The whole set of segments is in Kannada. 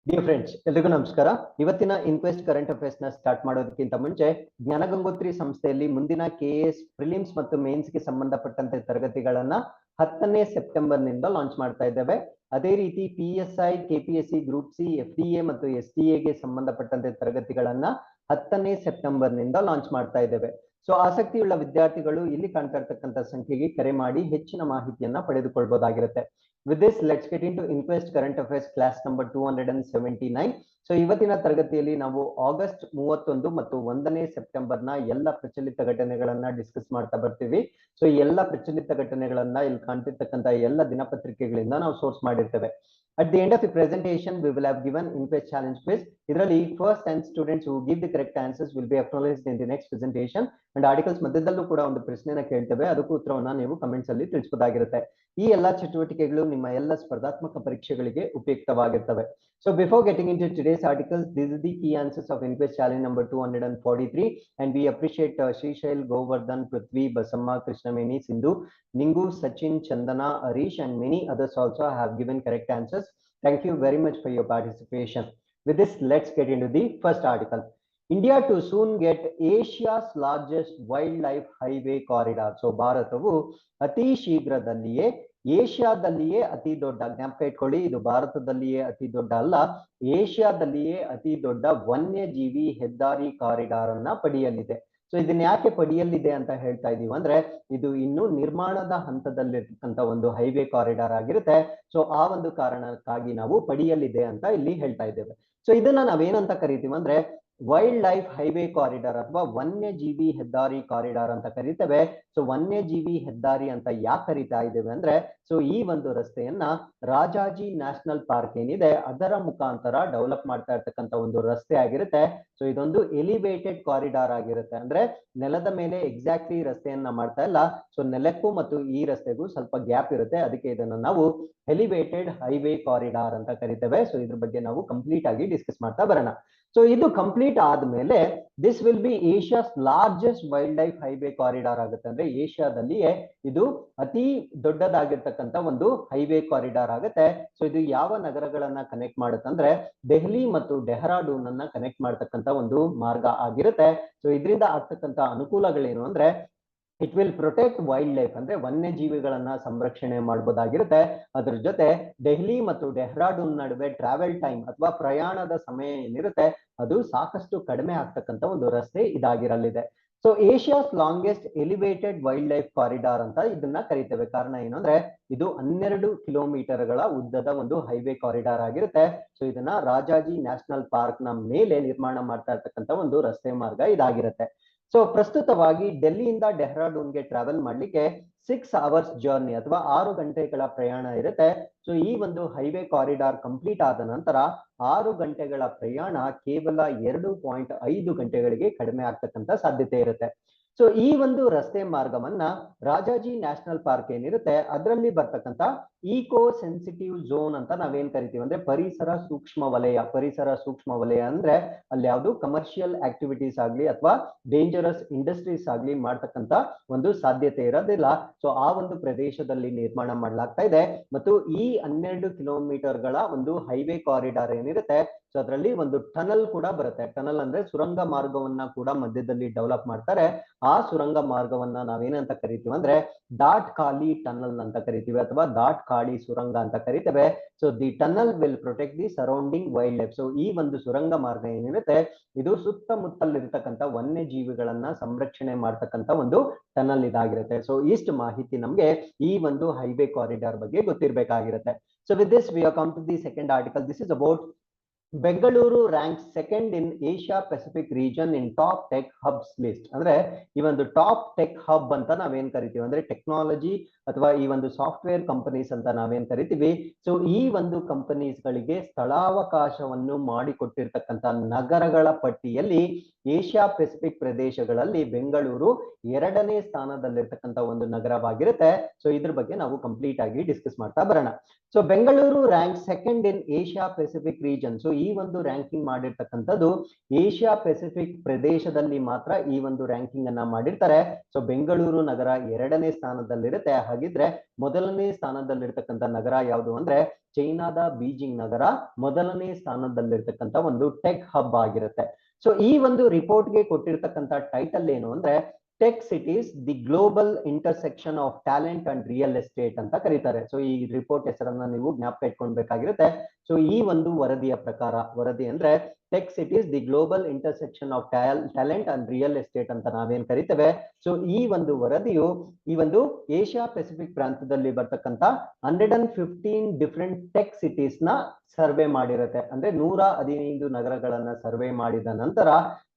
ಡಿಯರ್ ಫ್ರೆಂಡ್ಸ್, ಎಲ್ರಿಗೂ ನಮಸ್ಕಾರ. ಇವತ್ತಿನ ಇನ್ಕ್ವೆಸ್ಟ್ ಕರೆಂಟ್ ಅಫೇರ್ಸ್ ನ ಸ್ಟಾರ್ಟ್ ಮಾಡೋದಕ್ಕಿಂತ ಮುಂಚೆ ಜ್ಞಾನಗಂಗೋತ್ರಿ ಸಂಸ್ಥೆಯಲ್ಲಿ ಮುಂದಿನ ಕೆಎಎಸ್ ಪ್ರಿಲಿಮ್ಸ್ ಮತ್ತು ಮೇನ್ಸ್ ಗೆ ಸಂಬಂಧಪಟ್ಟಂತೆ ತರಗತಿಗಳನ್ನ 10ನೇ ಸೆಪ್ಟೆಂಬರ್ ನಿಂದ ಲಾಂಚ್ ಮಾಡ್ತಾ ಇದ್ದೇವೆ. ಅದೇ ರೀತಿ PSI, KPSC, group C, FDA ಮತ್ತು SDA ಗೆ ಸಂಬಂಧಪಟ್ಟಂತೆ ತರಗತಿಗಳನ್ನ 10ನೇ ಸೆಪ್ಟೆಂಬರ್ ನಿಂದ ಲಾಂಚ್ ಮಾಡ್ತಾ ಇದ್ದೇವೆ. ಸೊ ಆಸಕ್ತಿಯುಳ್ಳ ವಿದ್ಯಾರ್ಥಿಗಳು ಇಲ್ಲಿ ಕಾಣ್ತಾ ಇರ್ತಕ್ಕಂಥ ಸಂಖ್ಯೆಗೆ ಕರೆ ಮಾಡಿ ಹೆಚ್ಚಿನ ಮಾಹಿತಿಯನ್ನ ಪಡೆದುಕೊಳ್ಳಬಹುದಾಗಿರುತ್ತೆ. With this, let's get into Inquest Current Affairs class number 279. So ಇವತ್ತಿನ ತರಗತಿಯಲ್ಲಿ ನಾವು ಆಗಸ್ಟ್ 31 ಮತ್ತು 1ನೇ ಸೆಪ್ಟೆಂಬರ್ನ ಎಲ್ಲ ಪ್ರಚಲಿತ ಘಟನೆಗಳನ್ನ ಡಿಸ್ಕಸ್ ಮಾಡ್ತಾ ಬರ್ತೀವಿ. ಸೊ ಈ ಎಲ್ಲ ಪ್ರಚಲಿತ ಘಟನೆಗಳನ್ನ ಇಲ್ಲಿ ಕಾಣ್ತಿರ್ತಕ್ಕಂಥ ಎಲ್ಲ ದಿನಪತ್ರಿಕೆಗಳಿಂದ ನಾವು ಸೋರ್ಸ್ ಮಾಡಿರ್ತೇವೆ. At the end of the presentation, we will have given Inquest challenge quiz. ಇದರಲ್ಲಿ first 10 students who give the correct answers will be acknowledged in the next presentation. And articles ಮಧ್ಯದಲ್ಲೂ ಕೂಡ ಒಂದು ಪ್ರಶ್ನೆನ ಕೇಳ್ತೇವೆ, ಅದಕ್ಕೂ ಉತ್ತರವನ್ನ ನೀವು ಕಮೆಂಟ್ಸ್ ಅಲ್ಲಿ ತಿಳಿಸಬಹುದಾಗಿರುತ್ತೆ. ಈ ಎಲ್ಲಾ ಚಟುವಟಿಕೆಗಳು ನಿಮ್ಮ ಎಲ್ಲ ಸ್ಪರ್ಧಾತ್ಮಕ ಪರೀಕ್ಷೆಗಳಿಗೆ ಉಪಯುಕ್ತವಾಗಿರ್ತವೆ. So before getting into today's articles, these are the key answers of Inquest challenge number 243, and we appreciate Srishail, Govardhan, Prithvi, Basamma, Krishnameni, Sindhu, Ningu, Sachin, Chandana, Arish, and many others also have given correct answers. Thank you very much for your participation. With this, let's get into the first article. India to soon get Asia's largest wildlife highway corridor. So ಭಾರತವು ಅತಿ ಶೀಘ್ರದಲ್ಲಿಯೇ ಏಷ್ಯಾದಲ್ಲಿಯೇ ಅತಿ ದೊಡ್ಡ, ಜ್ಞಾಪಕ ಇಟ್ಕೊಳ್ಳಿ, ಇದು ಭಾರತದಲ್ಲಿಯೇ ಅತಿ ದೊಡ್ಡ ಅಲ್ಲ, ಏಷ್ಯಾದಲ್ಲಿಯೇ ಅತಿ ದೊಡ್ಡ ವನ್ಯಜೀವಿ ಹೆದ್ದಾರಿ ಕಾರಿಡಾರ್ ಅನ್ನ ಪಡೆಯಲಿದೆ. ಸೊ ಇದನ್ನ ಯಾಕೆ ಪಡೆಯಲಿದೆ ಅಂತ ಹೇಳ್ತಾ ಇದೀವಿ ಅಂದ್ರೆ, ಇದು ಇನ್ನು ನಿರ್ಮಾಣದ ಹಂತದಲ್ಲಿರ್ತಕ್ಕಂಥ ಒಂದು ಹೈವೇ ಕಾರಿಡಾರ್ ಆಗಿರುತ್ತೆ. ಸೊ ಆ ಒಂದು ಕಾರಣಕ್ಕಾಗಿ ನಾವು ಪಡೆಯಲಿದೆ ಅಂತ ಇಲ್ಲಿ ಹೇಳ್ತಾ ಇದ್ದೇವೆ. ಸೊ ಇದನ್ನ ನಾವೇನಂತ ಕರಿತೀವಿ ಅಂದ್ರೆ ವೈಲ್ಡ್ ಲೈಫ್ ಹೈವೇ ಕಾರಿಡಾರ್ ಅಥವಾ ವನ್ಯಜೀವಿ ಹೆದ್ದಾರಿ ಕಾರಿಡಾರ್ ಅಂತ ಕರಿತೇವೆ. ಸೊ ವನ್ಯಜೀವಿ ಹೆದ್ದಾರಿ ಅಂತ ಯಾಕೆ ಕರಿತಾ ಇದ್ದೇವೆ ಅಂದ್ರೆ, ಸೊ ಈ ಒಂದು ರಸ್ತೆಯನ್ನ ರಾಜಾಜಿ ನ್ಯಾಷನಲ್ ಪಾರ್ಕ್ ಏನಿದೆ ಅದರ ಮುಖಾಂತರ ಡೆವಲಪ್ ಮಾಡ್ತಾ ಇರ್ತಕ್ಕಂಥ ಒಂದು ರಸ್ತೆ ಆಗಿರುತ್ತೆ. ಸೊ ಇದೊಂದು ಎಲಿವೇಟೆಡ್ ಕಾರಿಡಾರ್ ಆಗಿರುತ್ತೆ, ಅಂದ್ರೆ ನೆಲದ ಮೇಲೆ ಎಕ್ಸಾಕ್ಟ್ಲಿ ರಸ್ತೆಯನ್ನ ಮಾಡ್ತಾ ಇಲ್ಲ. ಸೊ ನೆಲಕ್ಕೂ ಮತ್ತು ಈ ರಸ್ತೆಗೂ ಸ್ವಲ್ಪ ಗ್ಯಾಪ್ ಇರುತ್ತೆ, ಅದಕ್ಕೆ ಇದನ್ನ ನಾವು ಎಲಿವೇಟೆಡ್ ಹೈವೇ ಕಾರಿಡಾರ್ ಅಂತ ಕರಿತೇವೆ. ಸೊ ಇದ್ರ ಬಗ್ಗೆ ನಾವು ಕಂಪ್ಲೀಟ್ ಆಗಿ ಡಿಸ್ಕಸ್ ಮಾಡ್ತಾ ಬರೋಣ. ಸೊ ಇದು ಕಂಪ್ಲೀಟ್ ಆದ್ಮೇಲೆ this will be Asia's largest wild life highway corridor ಆಗುತ್ತೆ, ಅಂದ್ರೆ ಏಷ್ಯಾದಲ್ಲಿಯೇ ಇದು ಅತಿ ದೊಡ್ಡದಾಗಿರ್ತಕ್ಕಂಥ ಒಂದು ಹೈವೇ ಕಾರಿಡಾರ್ ಆಗುತ್ತೆ. ಸೊ ಇದು ಯಾವ ನಗರಗಳನ್ನ ಕನೆಕ್ಟ್ ಮಾಡುತ್ತಂದ್ರೆ ದೆಹಲಿ ಮತ್ತು ಡೆಹ್ರಾಡೂನ್ ಅನ್ನ ಕನೆಕ್ಟ್ ಮಾಡತಕ್ಕಂಥ ಒಂದು ಮಾರ್ಗ ಆಗಿರುತ್ತೆ. ಸೊ ಇದರಿಂದ ಆಗ್ತಕ್ಕಂಥ ಅನುಕೂಲಗಳೇನು ಅಂದ್ರೆ, it will protect wild life, ಅಂದ್ರೆ ವನ್ಯಜೀವಿಗಳನ್ನ ಸಂರಕ್ಷಣೆ ಮಾಡಬಹುದಾಗಿರುತ್ತೆ. ಅದ್ರ ಜೊತೆ ದೆಹಲಿ ಮತ್ತು ಡೆಹ್ರಾಡೂನ್ ನಡುವೆ ಟ್ರಾವೆಲ್ ಟೈಮ್ ಅಥವಾ ಪ್ರಯಾಣದ ಸಮಯ ಏನಿರುತ್ತೆ ಅದು ಸಾಕಷ್ಟು ಕಡಿಮೆ ಆಗ್ತಕ್ಕಂಥ ಒಂದು ರಸ್ತೆ ಇದಾಗಿರಲಿದೆ. So Asia's longest elevated wildlife corridor ಅಂತ ಇದನ್ನ ಕರಿತೇವೆ. ಕಾರಣ ಏನು ಅಂದ್ರೆ, ಇದು 12 ಕಿಲೋಮೀಟರ್ಗಳ ಉದ್ದದ ಒಂದು ಹೈವೇ ಕಾರಿಡಾರ್ ಆಗಿರುತ್ತೆ. ಸೊ ಇದನ್ನ ರಾಜಾಜಿ ನ್ಯಾಷನಲ್ ಪಾರ್ಕ್ ನ ಮೇಲೆ ನಿರ್ಮಾಣ ಮಾಡ್ತಾ ಇರ್ತಕ್ಕಂಥ ಒಂದು ರಸ್ತೆ ಮಾರ್ಗ ಇದಾಗಿರುತ್ತೆ. ಸೊ ಪ್ರಸ್ತುತವಾಗಿ ಡೆಲ್ಲಿಯಿಂದ ಡೆಹ್ರಾಡೂನ್ಗೆ ಟ್ರಾವೆಲ್ ಮಾಡ್ಲಿಕ್ಕೆ 6 ಅವರ್ಸ್ ಜರ್ನಿ ಅಥವಾ 6 ಗಂಟೆಗಳ ಪ್ರಯಾಣ ಇರುತ್ತೆ. ಸೊ ಈ ಒಂದು ಹೈವೇ ಕಾರಿಡಾರ್ ಕಂಪ್ಲೀಟ್ ಆದ ನಂತರ 6 ಗಂಟೆಗಳ ಪ್ರಯಾಣ ಕೇವಲ 2.5 ಗಂಟೆಗಳಿಗೆ ಕಡಿಮೆ ಆಗ್ತಕ್ಕಂಥ ಸಾಧ್ಯತೆ ಇರುತ್ತೆ. ಸೊ ಈ ಒಂದು ರಸ್ತೆ ಮಾರ್ಗವನ್ನ ರಾಜಾಜಿ ನ್ಯಾಷನಲ್ ಪಾರ್ಕ್ ಏನಿರುತ್ತೆ ಅದರಲ್ಲಿ ಬರ್ತಕ್ಕಂಥ ಈಕೋ ಸೆನ್ಸಿಟಿವ್ ಝೋನ್ ಅಂತ ನಾವೇನ್ ಕರಿತೀವಿ ಅಂದ್ರೆ ಪರಿಸರ ಸೂಕ್ಷ್ಮ ವಲಯ. ಪರಿಸರ ಸೂಕ್ಷ್ಮ ವಲಯ ಅಂದ್ರೆ ಅಲ್ಲಿ ಯಾವುದು ಕಮರ್ಷಿಯಲ್ ಆಕ್ಟಿವಿಟೀಸ್ ಆಗ್ಲಿ ಅಥವಾ ಡೇಂಜರಸ್ ಇಂಡಸ್ಟ್ರೀಸ್ ಆಗ್ಲಿ ಮಾಡ್ತಕ್ಕಂಥ ಒಂದು ಸಾಧ್ಯತೆ ಇರೋದಿಲ್ಲ. ಸೊ ಆ ಒಂದು ಪ್ರದೇಶದಲ್ಲಿ ನಿರ್ಮಾಣ ಮಾಡಲಾಗ್ತಾ ಇದೆ. ಮತ್ತು ಈ 12 ಕಿಲೋಮೀಟರ್ಗಳ ಒಂದು ಹೈವೇ ಕಾರಿಡಾರ್ ಏನಿರುತ್ತೆ ಸೊ ಅದರಲ್ಲಿ ಒಂದು ಟನಲ್ ಕೂಡ ಬರುತ್ತೆ. ಟನಲ್ ಅಂದ್ರೆ ಸುರಂಗ ಮಾರ್ಗವನ್ನ ಕೂಡ ಮಧ್ಯದಲ್ಲಿ ಡೆವಲಪ್ ಮಾಡ್ತಾರೆ. ಆ ಸುರಂಗ ಮಾರ್ಗವನ್ನ ನಾವೇನಂತ ಕರಿತೀವಿ ಅಂದ್ರೆ ಡಾಟ್ ಖಾಲಿ ಟನಲ್ ಅಂತ ಕರಿತೀವಿ ಅಥವಾ ಡಾಟ್ ಖಾಲಿ ಸುರಂಗ ಅಂತ ಕರಿತೇವೆ. So the tunnel will protect the surrounding wild life. So ಈ ಒಂದು ಸುರಂಗ ಮಾರ್ಗ ಏನಿರುತ್ತೆ ಇದು ಸುತ್ತಮುತ್ತಲಿರ್ತಕ್ಕಂಥ ವನ್ಯಜೀವಿಗಳನ್ನ ಸಂರಕ್ಷಣೆ ಮಾಡ್ತಕ್ಕಂಥ ಒಂದು ಟನಲ್ ಇದಾಗಿರುತ್ತೆ. ಸೊ ಇಷ್ಟು ಮಾಹಿತಿ ನಮ್ಗೆ ಈ ಒಂದು ಹೈವೇ ಕಾರಿಡಾರ್ ಬಗ್ಗೆ ಗೊತ್ತಿರಬೇಕಾಗಿರುತ್ತೆ. So with this we have come to the second article. This is about Bengaluru rank second in Asia Pacific region in top tech hubs list. ಅಂದ್ರೆ ಈ ಒಂದು ಟಾಪ್ ಟೆಕ್ ಹಬ್ ಅಂತ ನಾವೇನ್ ಕರಿತೀವಿ ಅಂದ್ರೆ ಟೆಕ್ನಾಲಜಿ ಅಥವಾ ಈ ಒಂದು ಸಾಫ್ಟ್ವೇರ್ ಕಂಪನೀಸ್ ಅಂತ ನಾವೇನ್ ಕರಿತೀವಿ. ಸೊ ಈ ಒಂದು ಕಂಪನೀಸ್ ಗಳಿಗೆ ಸ್ಥಳಾವಕಾಶವನ್ನು ಮಾಡಿಕೊಟ್ಟಿರ್ತಕ್ಕಂಥ ನಗರಗಳ ಪಟ್ಟಿಯಲ್ಲಿ ಏಷ್ಯಾ ಪೆಸಿಫಿಕ್ ಪ್ರದೇಶಗಳಲ್ಲಿ ಬೆಂಗಳೂರು 2ನೇ ಸ್ಥಾನದಲ್ಲಿರ್ತಕ್ಕಂಥ ಒಂದು ನಗರವಾಗಿರುತ್ತೆ. ಸೊ ಇದ್ರ ಬಗ್ಗೆ ನಾವು ಕಂಪ್ಲೀಟ್ ಆಗಿ ಡಿಸ್ಕಸ್ ಮಾಡ್ತಾ ಬರೋಣ. So Bengaluru rank second in Asia Pacific region. So ಈ ಒಂದು ರ್ಯಾಂಕಿಂಗ್ ಮಾಡಿರ್ತಕ್ಕಂಥದ್ದು ಏಷ್ಯಾ ಪೆಸಿಫಿಕ್ ಪ್ರದೇಶದಲ್ಲಿ ಮಾತ್ರ ಈ ಒಂದು ರ್ಯಾಂಕಿಂಗ್ ಅನ್ನ ಮಾಡಿರ್ತಾರೆ. ಸೊ ಬೆಂಗಳೂರು ನಗರ 2ನೇ ಸ್ಥಾನದಲ್ಲಿರುತ್ತೆ. ನೋಡ್ಬೇಕಾಗಿದ್ರೆ ಮೊದಲನೇ ಸ್ಥಾನದಲ್ಲಿರ್ತಕ್ಕಂಥ ನಗರ ಯಾವುದು ಅಂದ್ರೆ ಚೈನಾದ ಬೀಜಿಂಗ್ ನಗರ ಮೊದಲನೇ ಸ್ಥಾನದಲ್ಲಿರ್ತಕ್ಕಂಥ ಒಂದು ಟೆಕ್ ಹಬ್ ಆಗಿರುತ್ತೆ. ಸೊ ಈ ಒಂದು ರಿಪೋರ್ಟ್ಗೆ ಕೊಟ್ಟಿರ್ತಕ್ಕಂಥ ಟೈಟಲ್ ಏನು ಅಂದ್ರೆ tech cities the global intersection of talent and real estate ಅಂತ ಕರೀತಾರೆ. ಸೊ ಈ ರಿಪೋರ್ಟ್ ಹೆಸರನ್ನ ನೀವು ಜ್ಞಾಪಕ ಇಟ್ಕೊಳ್ಬೇಕಾಗಿರುತ್ತೆ. ಸೊ ಈ ಒಂದು ವರದಿಯ ಪ್ರಕಾರ, ವರದಿ ಅಂದ್ರೆ tech cities the global intersection of talent and real estate ಅಂತ ನಾವೇನ್ ಕರಿತೇವೆ. ಸೊ ಈ ಒಂದು ವರದಿಯು ಈ ಒಂದು ಏಷ್ಯಾ ಪೆಸಿಫಿಕ್ ಪ್ರಾಂತದಲ್ಲಿ ಬರ್ತಕ್ಕಂಥ 115 ಡಿಫರೆಂಟ್ ಟೆಕ್ ಸಿಟೀಸ್ ನ ಸರ್ವೆ ಮಾಡಿರುತ್ತೆ. ಅಂದ್ರೆ 115 ನಗರಗಳನ್ನ ಸರ್ವೆ ಮಾಡಿದ ನಂತರ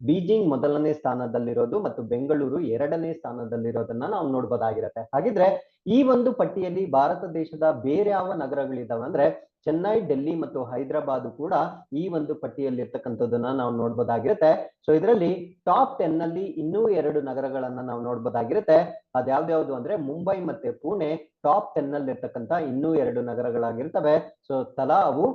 ಬೀಜಿಂಗ್ ಮೊದಲನೇ ಸ್ಥಾನದಲ್ಲಿರೋದು ಮತ್ತು ಬೆಂಗಳೂರು ಎರಡನೇ ಸ್ಥಾನದಲ್ಲಿರೋದನ್ನ ನಾವು ನೋಡ್ಬೋದಾಗಿರುತ್ತೆ. ಹಾಗಿದ್ರೆ ಈ ಒಂದು ಪಟ್ಟಿಯಲ್ಲಿ ಭಾರತ ದೇಶದ ಬೇರೆ ಯಾವ ನಗರಗಳಿದಾವೆ ಅಂದ್ರೆ ಚೆನ್ನೈ, ಡೆಲ್ಲಿ ಮತ್ತು ಹೈದರಾಬಾದ್ ಕೂಡ ಈ ಒಂದು ಪಟ್ಟಿಯಲ್ಲಿ ಇರ್ತಕ್ಕಂಥದ್ದನ್ನ ನಾವು ನೋಡ್ಬೋದಾಗಿರುತ್ತೆ. ಸೊ ಇದರಲ್ಲಿ ಟಾಪ್ 10 ನಲ್ಲಿ ಇನ್ನೂ 2 ನಗರಗಳನ್ನ ನಾವು ನೋಡ್ಬೋದಾಗಿರುತ್ತೆ. ಅದ್ಯಾವ್ದು ಅಂದ್ರೆ ಮುಂಬೈ ಮತ್ತೆ ಪುಣೆ ಟಾಪ್ 10 ನಲ್ಲಿ ಇರ್ತಕ್ಕಂಥ ಇನ್ನೂ 2 ನಗರಗಳಾಗಿರ್ತವೆ. ಸೊ ತಲಾ ಅವು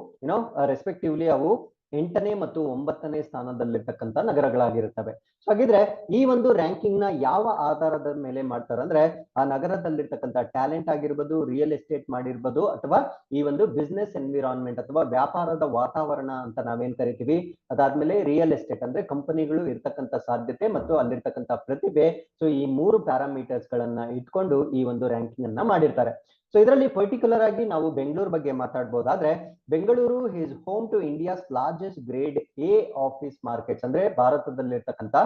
ರೆಸ್ಪೆಕ್ಟಿವ್ಲಿ ಅವು 8ನೇ ಮತ್ತು 9ನೇ ಸ್ಥಾನದಲ್ಲಿರ್ತಕ್ಕಂಥ ನಗರಗಳಾಗಿರುತ್ತವೆ. ಸೊ ಹಾಗಿದ್ರೆ ಈ ಒಂದು ರ್ಯಾಂಕಿಂಗ್ ನ ಯಾವ ಆಧಾರದ ಮೇಲೆ ಮಾಡ್ತಾರೆ ಅಂದ್ರೆ ಆ ನಗರದಲ್ಲಿರ್ತಕ್ಕಂಥ ಟ್ಯಾಲೆಂಟ್ ಆಗಿರ್ಬೋದು, ರಿಯಲ್ ಎಸ್ಟೇಟ್ ಮಾಡಿರ್ಬೋದು, ಅಥವಾ ಈ ಒಂದು ಬಿಸ್ನೆಸ್ ಎನ್ವಿರಾನ್ಮೆಂಟ್ ಅಥವಾ ವ್ಯಾಪಾರದ ವಾತಾವರಣ ಅಂತ ನಾವೇನ್ ಕರಿತೀವಿ, ಅದಾದ್ಮೇಲೆ ರಿಯಲ್ ಎಸ್ಟೇಟ್ ಅಂದ್ರೆ ಕಂಪನಿಗಳು ಇರ್ತಕ್ಕಂಥ ಸಾಧ್ಯತೆ ಮತ್ತು ಅಲ್ಲಿರ್ತಕ್ಕಂಥ ಪ್ರತಿಭೆ. ಸೊ ಈ 3 ಪ್ಯಾರಾಮೀಟರ್ಸ್ ಗಳನ್ನ ಇಟ್ಕೊಂಡು ಈ ಒಂದು ರ್ಯಾಂಕಿಂಗ್ ಅನ್ನ ಮಾಡಿರ್ತಾರೆ. ಸೊ ಇದರಲ್ಲಿ ಪರ್ಟಿಕ್ಯುಲರ್ ಆಗಿ ನಾವು ಬೆಂಗಳೂರು ಬಗ್ಗೆ ಮಾತಾಡ್ಬೋದಾದ್ರೆ Bengaluru is home to India's largest grade A office markets. ಅಂದ್ರೆ ಭಾರತದಲ್ಲಿರ್ತಕ್ಕಂಥ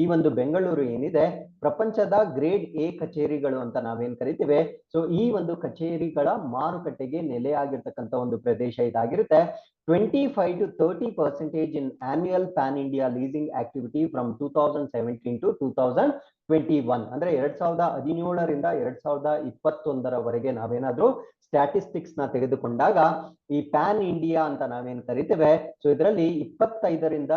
ಈ ಒಂದು ಬೆಂಗಳೂರು ಏನಿದೆ ಪ್ರಪಂಚದ ಗ್ರೇಡ್ ಎ ಕಚೇರಿಗಳು ಅಂತ ನಾವೇನ್ ಕರಿತೀವಿ. ಸೊ ಈ ಒಂದು ಕಚೇರಿಗಳ ಮಾರುಕಟ್ಟೆಗೆ ನೆಲೆಯಾಗಿರ್ತಕ್ಕಂಥ ಒಂದು ಪ್ರದೇಶ ಇದಾಗಿರುತ್ತೆ. 25 to 30% in annual pan India leasing activity from 2017 to 2021. ಅಂದ್ರೆ 2017ರಿಂದ 2021ರವರೆಗೆ ನಾವೇನಾದ್ರೂ ಸ್ಟ್ಯಾಟಿಸ್ಟಿಕ್ಸ್ ನ ತೆಗೆದುಕೊಂಡಾಗ ಈ ಪ್ಯಾನ್ ಇಂಡಿಯಾ ಅಂತ ನಾವೇನ್ ಕರಿತೇವೆ. ಸೊ ಇದರಲ್ಲಿ 25ರಿಂದ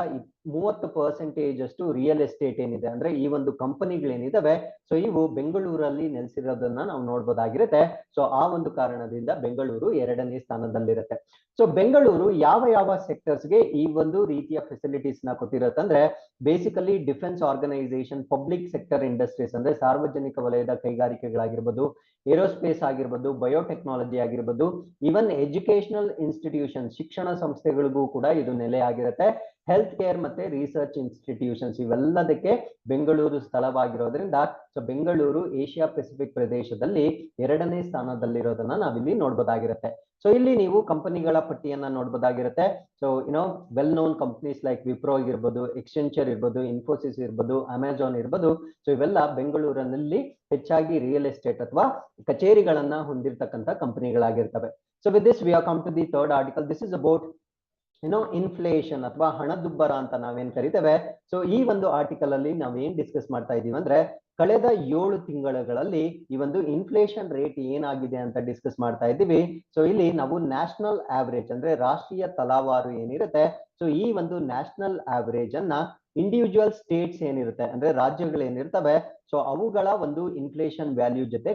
30% ಅಷ್ಟು ರಿಯಲ್ ಎಸ್ಟೇಟ್ ಏನಿದೆ ಅಂದ್ರೆ ಈ ಒಂದು ಕಂಪನಿಗಳೇನಿದಾವೆ ಸೊ ಇವು ಬೆಂಗಳೂರಲ್ಲಿ ನೆಲೆಸಿರೋದನ್ನ ನಾವು ನೋಡ್ಬೋದಾಗಿರುತ್ತೆ. ಸೊ ಆ ಒಂದು ಕಾರಣದಿಂದ ಬೆಂಗಳೂರು 2ನೇ ಸ್ಥಾನದಲ್ಲಿರುತ್ತೆ. ಸೊ ಬೆಂಗಳೂರು ಯಾವ ಸೆಕ್ಟರ್ಸ್ಗೆ ಈ ಒಂದು ರೀತಿಯ ಫೆಸಿಲಿಟೀಸ್ ನ ಕೊಟ್ಟಿರುತ್ತಂದ್ರೆ basically defence organisation, public sector industries ಅಂದ್ರೆ ಸಾರ್ವಜನಿಕ ವಲಯದ ಕೈಗಾರಿಕೆಗಳಾಗಿರ್ಬೋದು, ಏರೋಸ್ಪೇಸ್ ಆಗಿರ್ಬೋದು, ಬಯೋಟೆಕ್ನಾಲಜಿ ಆಗಿರ್ಬೋದು, ಈವನ್ ಎಜುಕೇಶನಲ್ ಇನ್ಸ್ಟಿಟ್ಯೂಷನ್ ಶಿಕ್ಷಣ ಸಂಸ್ಥೆಗಳಿಗೂ ಕೂಡ ಇದು ನೆಲೆಯಾಗಿರುತ್ತೆ. ಹೆಲ್ತ್ ಕೇರ್ ಮತ್ತೆ ರಿಸರ್ಚ್ ಇನ್ಸ್ಟಿಟ್ಯೂಷನ್ಸ್ ಇವೆಲ್ಲದಕ್ಕೆ ಬೆಂಗಳೂರು ಸ್ಥಳವಾಗಿರೋದ್ರಿಂದ ಸೊ ಬೆಂಗಳೂರು ಏಷ್ಯಾ ಪೆಸಿಫಿಕ್ ಪ್ರದೇಶದಲ್ಲಿ 2ನೇ ಸ್ಥಾನದಲ್ಲಿರೋದನ್ನ ನಾವಿಲ್ಲಿ ನೋಡ್ಬೋದಾಗಿರುತ್ತೆ. ಸೊ ಇಲ್ಲಿ ನೀವು ಕಂಪನಿಗಳ ಪಟ್ಟಿಯನ್ನ ನೋಡ್ಬೋದಾಗಿರುತ್ತೆ. So well known companies like Wipro ಇರ್ಬೋದು, ಎಕ್ಸ್ಚೆಂಚರ್ ಇರ್ಬೋದು, ಇನ್ಫೋಸಿಸ್ ಇರ್ಬೋದು, ಅಮೆಜಾನ್ ಇರ್ಬೋದು. ಸೊ ಇವೆಲ್ಲ ಬೆಂಗಳೂರಿನಲ್ಲಿ ಹೆಚ್ಚಾಗಿ ರಿಯಲ್ ಎಸ್ಟೇಟ್ ಅಥವಾ ಕಚೇರಿಗಳನ್ನ ಹೊಂದಿರತಕ್ಕಂಥ ಕಂಪನಿಗಳಾಗಿರ್ತವೆ. So with this we are come to the third article. This is about inflation ಅಥವಾ ಹಣದುಬ್ಬರ ಅಂತ ನಾವೇನ್ ಕರಿತೇವೆ. ಸೊ ಈ ಒಂದು ಆರ್ಟಿಕಲ್ ಅಲ್ಲಿ ನಾವೇನ್ ಡಿಸ್ಕಸ್ ಮಾಡ್ತಾ ಇದೀವಿ ಅಂದ್ರೆ ಕಳೆದ 7 ತಿಂಗಳಲ್ಲಿ ಈ ಒಂದು ಇನ್ಫ್ಲೇಷನ್ ರೇಟ್ ಏನಾಗಿದೆ ಅಂತ ಡಿಸ್ಕಸ್ ಮಾಡ್ತಾ ಇದ್ದೀವಿ. ಸೊ ಇಲ್ಲಿ ನಾವು ನ್ಯಾಷನಲ್ ಆವರೇಜ್ ಅಂದ್ರೆ ರಾಷ್ಟ್ರೀಯ ತಲಾವಾರು ಏನಿರುತ್ತೆ ಸೊ ಈ ಒಂದು ನ್ಯಾಷನಲ್ ಆವರೇಜ್ ಅನ್ನ ಇಂಡಿವಿಜುವಲ್ ಸ್ಟೇಟ್ಸ್ ಏನಿರುತ್ತೆ ಅಂದ್ರೆ ರಾಜ್ಯಗಳೇನಿರ್ತವೆ ಸೊ ಅವುಗಳ ಒಂದು ಇನ್ಫ್ಲೇಷನ್ ವ್ಯಾಲ್ಯೂ ಜೊತೆ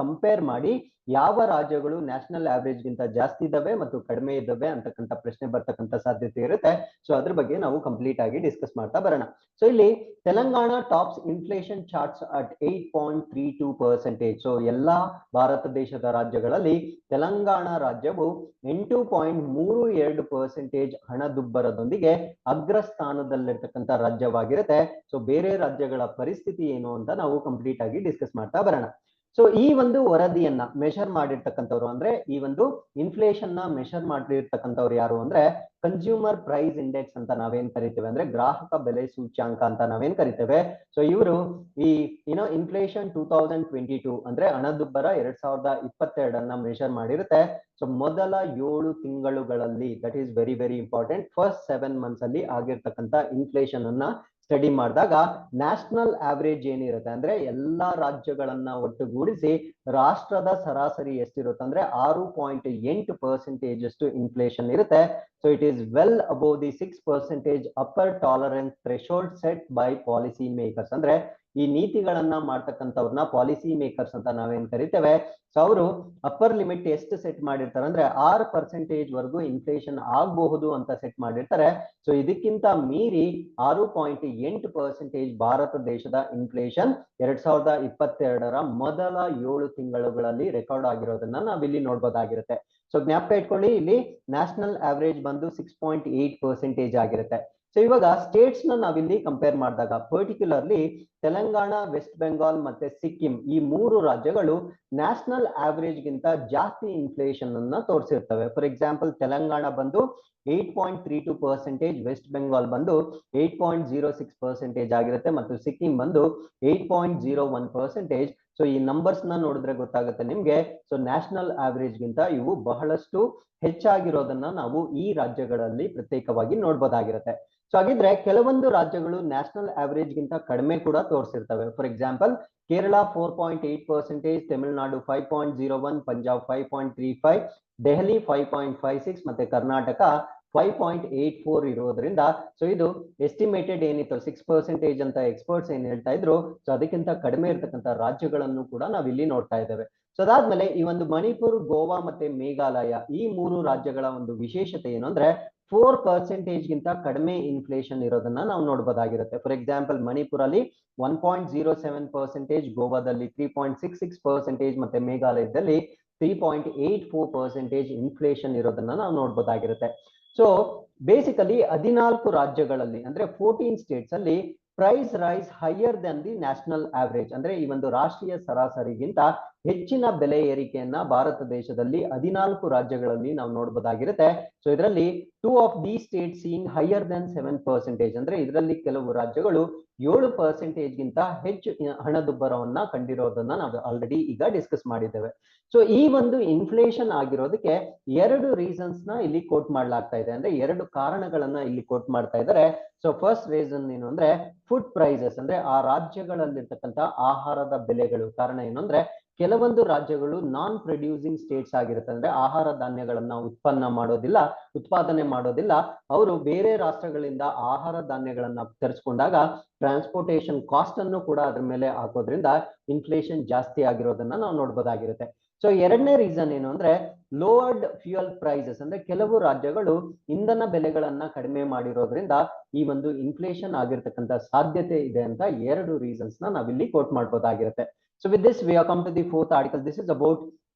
ಕಂಪೇರ್ ಮಾಡಿ ಯಾವ ರಾಜ್ಯಗಳು ನ್ಯಾಷನಲ್ ಆವರೇಜ್ ಗಿಂತ ಜಾಸ್ತಿ ಇದಾವೆ ಮತ್ತು ಕಡಿಮೆ ಇದ್ದಾವೆ ಅಂತಕ್ಕಂಥ ಪ್ರಶ್ನೆ ಬರ್ತಕ್ಕಂಥ ಸಾಧ್ಯತೆ ಇರುತ್ತೆ. ಸೊ ಅದ್ರ ಬಗ್ಗೆ ನಾವು ಕಂಪ್ಲೀಟ್ ಆಗಿ ಡಿಸ್ಕಸ್ ಮಾಡ್ತಾ ಬರೋಣ. ಸೊ ಇಲ್ಲಿ Telangana tops inflation charts at 8.32%. So ಎಲ್ಲಾ ಭಾರತ ದೇಶದ ರಾಜ್ಯಗಳಲ್ಲಿ ತೆಲಂಗಾಣ ರಾಜ್ಯವು 8.32% ಹಣದುಬ್ಬರದೊಂದಿಗೆ ಅಗ್ರಸ್ಥಾನದಲ್ಲಿರ್ತಕ್ಕಂಥ ರಾಜ್ಯವಾಗಿರುತ್ತೆ. ಸೊ ಬೇರೆ ರಾಜ್ಯಗಳ ಪರಿಸ್ಥಿತಿ ಏನು ಅಂತ ನಾವು ಕಂಪ್ಲೀಟ್ ಆಗಿ ಡಿಸ್ಕಸ್ ಮಾಡ್ತಾ ಬರೋಣ. ಸೊ ಈ ಒಂದು ವರದಿಯನ್ನ ಮೆಷರ್ ಮಾಡಿರ್ತಕ್ಕಂಥವ್ರು ಅಂದ್ರೆ ಈ ಒಂದು ಇನ್ಫ್ಲೇಷನ್ ನ ಮೆಷರ್ ಮಾಡಿರ್ತಕ್ಕಂಥವ್ರು ಯಾರು ಅಂದ್ರೆ ಕನ್ಸ್ಯೂಮರ್ ಪ್ರೈಸ್ ಇಂಡೆಕ್ಸ್ ಅಂತ ನಾವೇನ್ ಕರಿತೇವೆ ಅಂದ್ರೆ ಗ್ರಾಹಕ ಬೆಲೆ ಸೂಚ್ಯಾಂಕ ಅಂತ ನಾವೇನ್ ಕರಿತೇವೆ. ಸೊ ಇವರು ಈ ಇನ್ಫ್ಲೇಷನ್ 2022 ಅಂದ್ರೆ ಹಣದುಬ್ಬರ 2022 ಮೆಷರ್ ಮಾಡಿರುತ್ತೆ. ಸೊ ಮೊದಲ 7 ತಿಂಗಳುಗಳಲ್ಲಿ that is very very important. First 7 months ಅಲ್ಲಿ ಆಗಿರ್ತಕ್ಕಂಥ ಇನ್ಫ್ಲೇಷನ್ ಅನ್ನ ಸ್ಟಡಿ ಮಾಡಿದಾಗ ನ್ಯಾಷನಲ್ ಆವರೇಜ್ ಏನಿರುತ್ತೆ ಅಂದ್ರೆ ಎಲ್ಲಾ ರಾಜ್ಯಗಳನ್ನ ಒಟ್ಟುಗೂಡಿಸಿ ರಾಷ್ಟ್ರದ ಸರಾಸರಿ ಎಷ್ಟಿರುತ್ತೆ ಅಂದ್ರೆ 6.8% ಅಷ್ಟು ಇನ್ಫ್ಲೇಷನ್ ಇರುತ್ತೆ. So it is well above the 6% upper tolerance threshold set by policy makers. ಅಂದ್ರೆ ಈ ನೀತಿಗಳನ್ನ ಮಾಡ್ತಕ್ಕಂಥವ್ರನ್ನ ಪಾಲಿಸಿ ಮೇಕರ್ಸ್ ಅಂತ ನಾವೇನ್ ಕರಿತೇವೆ. ಸೊ ಅವರು ಅಪ್ಪರ್ ಲಿಮಿಟ್ ಎಷ್ಟು ಸೆಟ್ ಮಾಡಿರ್ತಾರೆ ಅಂದ್ರೆ 6% ವರೆಗೂ ಇನ್ಫ್ಲೇಷನ್ ಆಗಬಹುದು ಅಂತ ಸೆಟ್ ಮಾಡಿರ್ತಾರೆ. ಸೊ ಇದಕ್ಕಿಂತ ಮೀರಿ 6.8% ಭಾರತ ದೇಶದ ಇನ್ಫ್ಲೇಷನ್ 2022ರ ಮೊದಲ 7 ತಿಂಗಳುಗಳಲ್ಲಿ ರೆಕಾರ್ಡ್ ಆಗಿರೋದನ್ನ ನಾವಿಲ್ಲಿ ನೋಡ್ಬೋದಾಗಿರುತ್ತೆ. ಸೊ ಜ್ಞಾಪಕ ಇಟ್ಕೊಳ್ಳಿ, ಇಲ್ಲಿ ನ್ಯಾಷನಲ್ ಆವರೇಜ್ ಬಂದು 6.8% ಆಗಿರುತ್ತೆ. ಸೊ ಇವಾಗ ಸ್ಟೇಟ್ಸ್ ನಾವಿಲ್ಲಿ ಕಂಪೇರ್ ಮಾಡಿದಾಗ ಪರ್ಟಿಕ್ಯುಲರ್ಲಿ ತೆಲಂಗಾಣ, ವೆಸ್ಟ್ ಬೆಂಗಾಲ್ ಮತ್ತೆ ಸಿಕ್ಕಿಂ ಈ 3 ರಾಜ್ಯಗಳು ನ್ಯಾಷನಲ್ ಆವರೇಜ್ ಗಿಂತ ಜಾಸ್ತಿ ಇನ್ಫ್ಲೇಷನ್ ಅನ್ನ ತೋರಿಸಿರ್ತವೆ. ಫಾರ್ ಎಕ್ಸಾಂಪಲ್ ತೆಲಂಗಾಣ ಬಂದು 8.32%, ವೆಸ್ಟ್ ಬೆಂಗಾಲ್ ಬಂದು 8.06% ಆಗಿರುತ್ತೆ ಮತ್ತು ಸಿಕ್ಕಿಂ ಬಂದು 8.01%. ಸೊ ಈ ನಂಬರ್ಸ್ ನ ನೋಡಿದ್ರೆ ಗೊತ್ತಾಗುತ್ತೆ ನಿಮ್ಗೆ. ಸೊ ನ್ಯಾಷನಲ್ ಆವರೇಜ್ ಗಿಂತ ಇವು ಬಹಳಷ್ಟು ಹೆಚ್ಚಾಗಿರೋದನ್ನ ನಾವು ಈ ರಾಜ್ಯಗಳಲ್ಲಿ ಪ್ರತ್ಯೇಕವಾಗಿ ನೋಡ್ಬೋದಾಗಿರುತ್ತೆ. ಸೊ ಹಾಗಿದ್ರೆ ಕೆಲವೊಂದು ರಾಜ್ಯಗಳು ನ್ಯಾಷನಲ್ ಆವರೇಜ್ ಗಿಂತ ಕಡಿಮೆ ಕೂಡ ತೋರಿಸಿರ್ತವೆ. ಫಾರ್ ಎಕ್ಸಾಂಪಲ್ ಕೇರಳ 4.8%, ತಮಿಳುನಾಡು 5.01, ಪಂಜಾಬ್ 5.35, ದೆಹಲಿ 5.56 ಮತ್ತೆ ಕರ್ನಾಟಕ 5.84 ಇರೋದ್ರಿಂದ ಸೊ ಇದು ಎಸ್ಟಿಮೇಟೆಡ್ ಏನಿತ್ತು 6% ಅಂತ ಎಕ್ಸ್ಪರ್ಟ್ಸ್ ಏನ್ ಹೇಳ್ತಾ ಇದ್ರು, ಸೊ ಅದಕ್ಕಿಂತ ಕಡಿಮೆ ಇರತಕ್ಕಂತ ರಾಜ್ಯಗಳನ್ನು ಕೂಡ ನಾವಿಲ್ಲಿ ನೋಡ್ತಾ ಇದ್ದೇವೆ. ಸೊ ಅದಾದ್ಮೇಲೆ ಈ ಒಂದು ಮಣಿಪುರ್, ಗೋವಾ ಮತ್ತೆ ಮೇಘಾಲಯ ಈ 3 ರಾಜ್ಯಗಳ ಒಂದು ವಿಶೇಷತೆ ಏನು ಅಂದ್ರೆ 4% ಗಿಂತ ಕಡಿಮೆ ಇನ್ಫ್ಲೇಷನ್ ಇರೋದನ್ನ ನಾವು ನೋಡ್ಬೋದಾಗಿರುತ್ತೆ. ಫಾರ್ ಎಕ್ಸಾಂಪಲ್ ಮಣಿಪುರಲ್ಲಿ 1.07%, ಗೋವಾದಲ್ಲಿ 3.66% ಮತ್ತೆ ಮೇಘಾಲಯದಲ್ಲಿ 3.84% ಇನ್ಫ್ಲೇಷನ್ ಇರೋದನ್ನ ನಾವು ನೋಡ್ಬೋದಾಗಿರುತ್ತೆ. ಸೊ ಬೇಸಿಕಲಿ 14 ರಾಜ್ಯಗಳಲ್ಲಿ ಅಂದ್ರೆ 14 ಸ್ಟೇಟ್ಸ್ ಅಲ್ಲಿ price rise higher than the national average ಅಂದ್ರೆ ಈ ಒಂದು ರಾಷ್ಟ್ರೀಯ ಸರಾಸರಿಗಿಂತ ಹೆಚ್ಚಿನ ಬೆಲೆ ಏರಿಕೆಯನ್ನ ಭಾರತ ದೇಶದಲ್ಲಿ 14 ರಾಜ್ಯಗಳಲ್ಲಿ ನಾವು ನೋಡಬಹುದಾಗಿರುತ್ತೆ. ಸೊ ಇದರಲ್ಲಿ 2 of the state seeing higher Dhan 7% ಅಂದ್ರೆ ಇದರಲ್ಲಿ ಕೆಲವು ರಾಜ್ಯಗಳು 7% ಗಿಂತ ಹೆಚ್ಚು ಹಣದುಬ್ಬರವನ್ನ ಕಂಡಿರೋದನ್ನ ನಾವು ಆಲ್ರೆಡಿ ಈಗ ಡಿಸ್ಕಸ್ ಮಾಡಿದ್ದೇವೆ. ಸೊ ಈ ಒಂದು ಇನ್ಫ್ಲೇಷನ್ ಆಗಿರೋದಕ್ಕೆ 2 ರೀಸನ್ಸ್ ನ ಇಲ್ಲಿ ಕೋಟ್ ಮಾಡ್ಲಾಗ್ತಾ ಇದೆ, ಅಂದ್ರೆ 2 ಕಾರಣಗಳನ್ನ ಇಲ್ಲಿ ಕೋಟ್ ಮಾಡ್ತಾ ಇದ್ದಾರೆ. ಸೊ ಫಸ್ಟ್ ರೀಸನ್ ಏನು ಅಂದ್ರೆ ಫುಡ್ ಪ್ರೈಸಸ್ ಅಂದ್ರೆ ಆ ರಾಜ್ಯಗಳಲ್ಲಿರ್ತಕ್ಕಂಥ ಆಹಾರದ ಬೆಲೆಗಳು. ಕಾರಣ ಏನು ಅಂದ್ರೆ ಕೆಲವೊಂದು ರಾಜ್ಯಗಳು ನಾನ್ ಪ್ರೊಡ್ಯೂಸಿಂಗ್ ಸ್ಟೇಟ್ಸ್ ಆಗಿರುತ್ತೆ, ಅಂದ್ರೆ ಆಹಾರ ಧಾನ್ಯಗಳನ್ನ ಉತ್ಪಾದನೆ ಮಾಡೋದಿಲ್ಲ. ಅವರು ಬೇರೆ ರಾಷ್ಟ್ರಗಳಿಂದ ಆಹಾರ ಧಾನ್ಯಗಳನ್ನ ತರಿಸ್ಕೊಂಡಾಗ ಟ್ರಾನ್ಸ್ಪೋರ್ಟೇಷನ್ ಕಾಸ್ಟ್ ಅನ್ನು ಕೂಡ ಅದ್ರ ಮೇಲೆ ಹಾಕೋದ್ರಿಂದ ಇನ್ಫ್ಲೇಷನ್ ಜಾಸ್ತಿ ಆಗಿರೋದನ್ನ ನಾವು ನೋಡ್ಬೋದಾಗಿರುತ್ತೆ. ಸೊ ಎರಡನೇ ರೀಸನ್ ಏನು ಅಂದ್ರೆ ಲೋವರ್ಡ್ ಫ್ಯೂಯಲ್ ಪ್ರೈಸಸ್ ಅಂದ್ರೆ ಕೆಲವು ರಾಜ್ಯಗಳು ಇಂಧನ ಬೆಲೆಗಳನ್ನ ಕಡಿಮೆ ಮಾಡಿರೋದ್ರಿಂದ ಈ ಒಂದು ಇನ್ಫ್ಲೇಷನ್ ಆಗಿರ್ತಕ್ಕಂಥ ಸಾಧ್ಯತೆ ಇದೆ ಅಂತ 2 ರೀಸನ್ಸ್ ನ ನಾವಿಲ್ಲಿ coat ಮಾಡ್ಬೋದಾಗಿರುತ್ತೆ. So with this we have come to the 4th article. This is about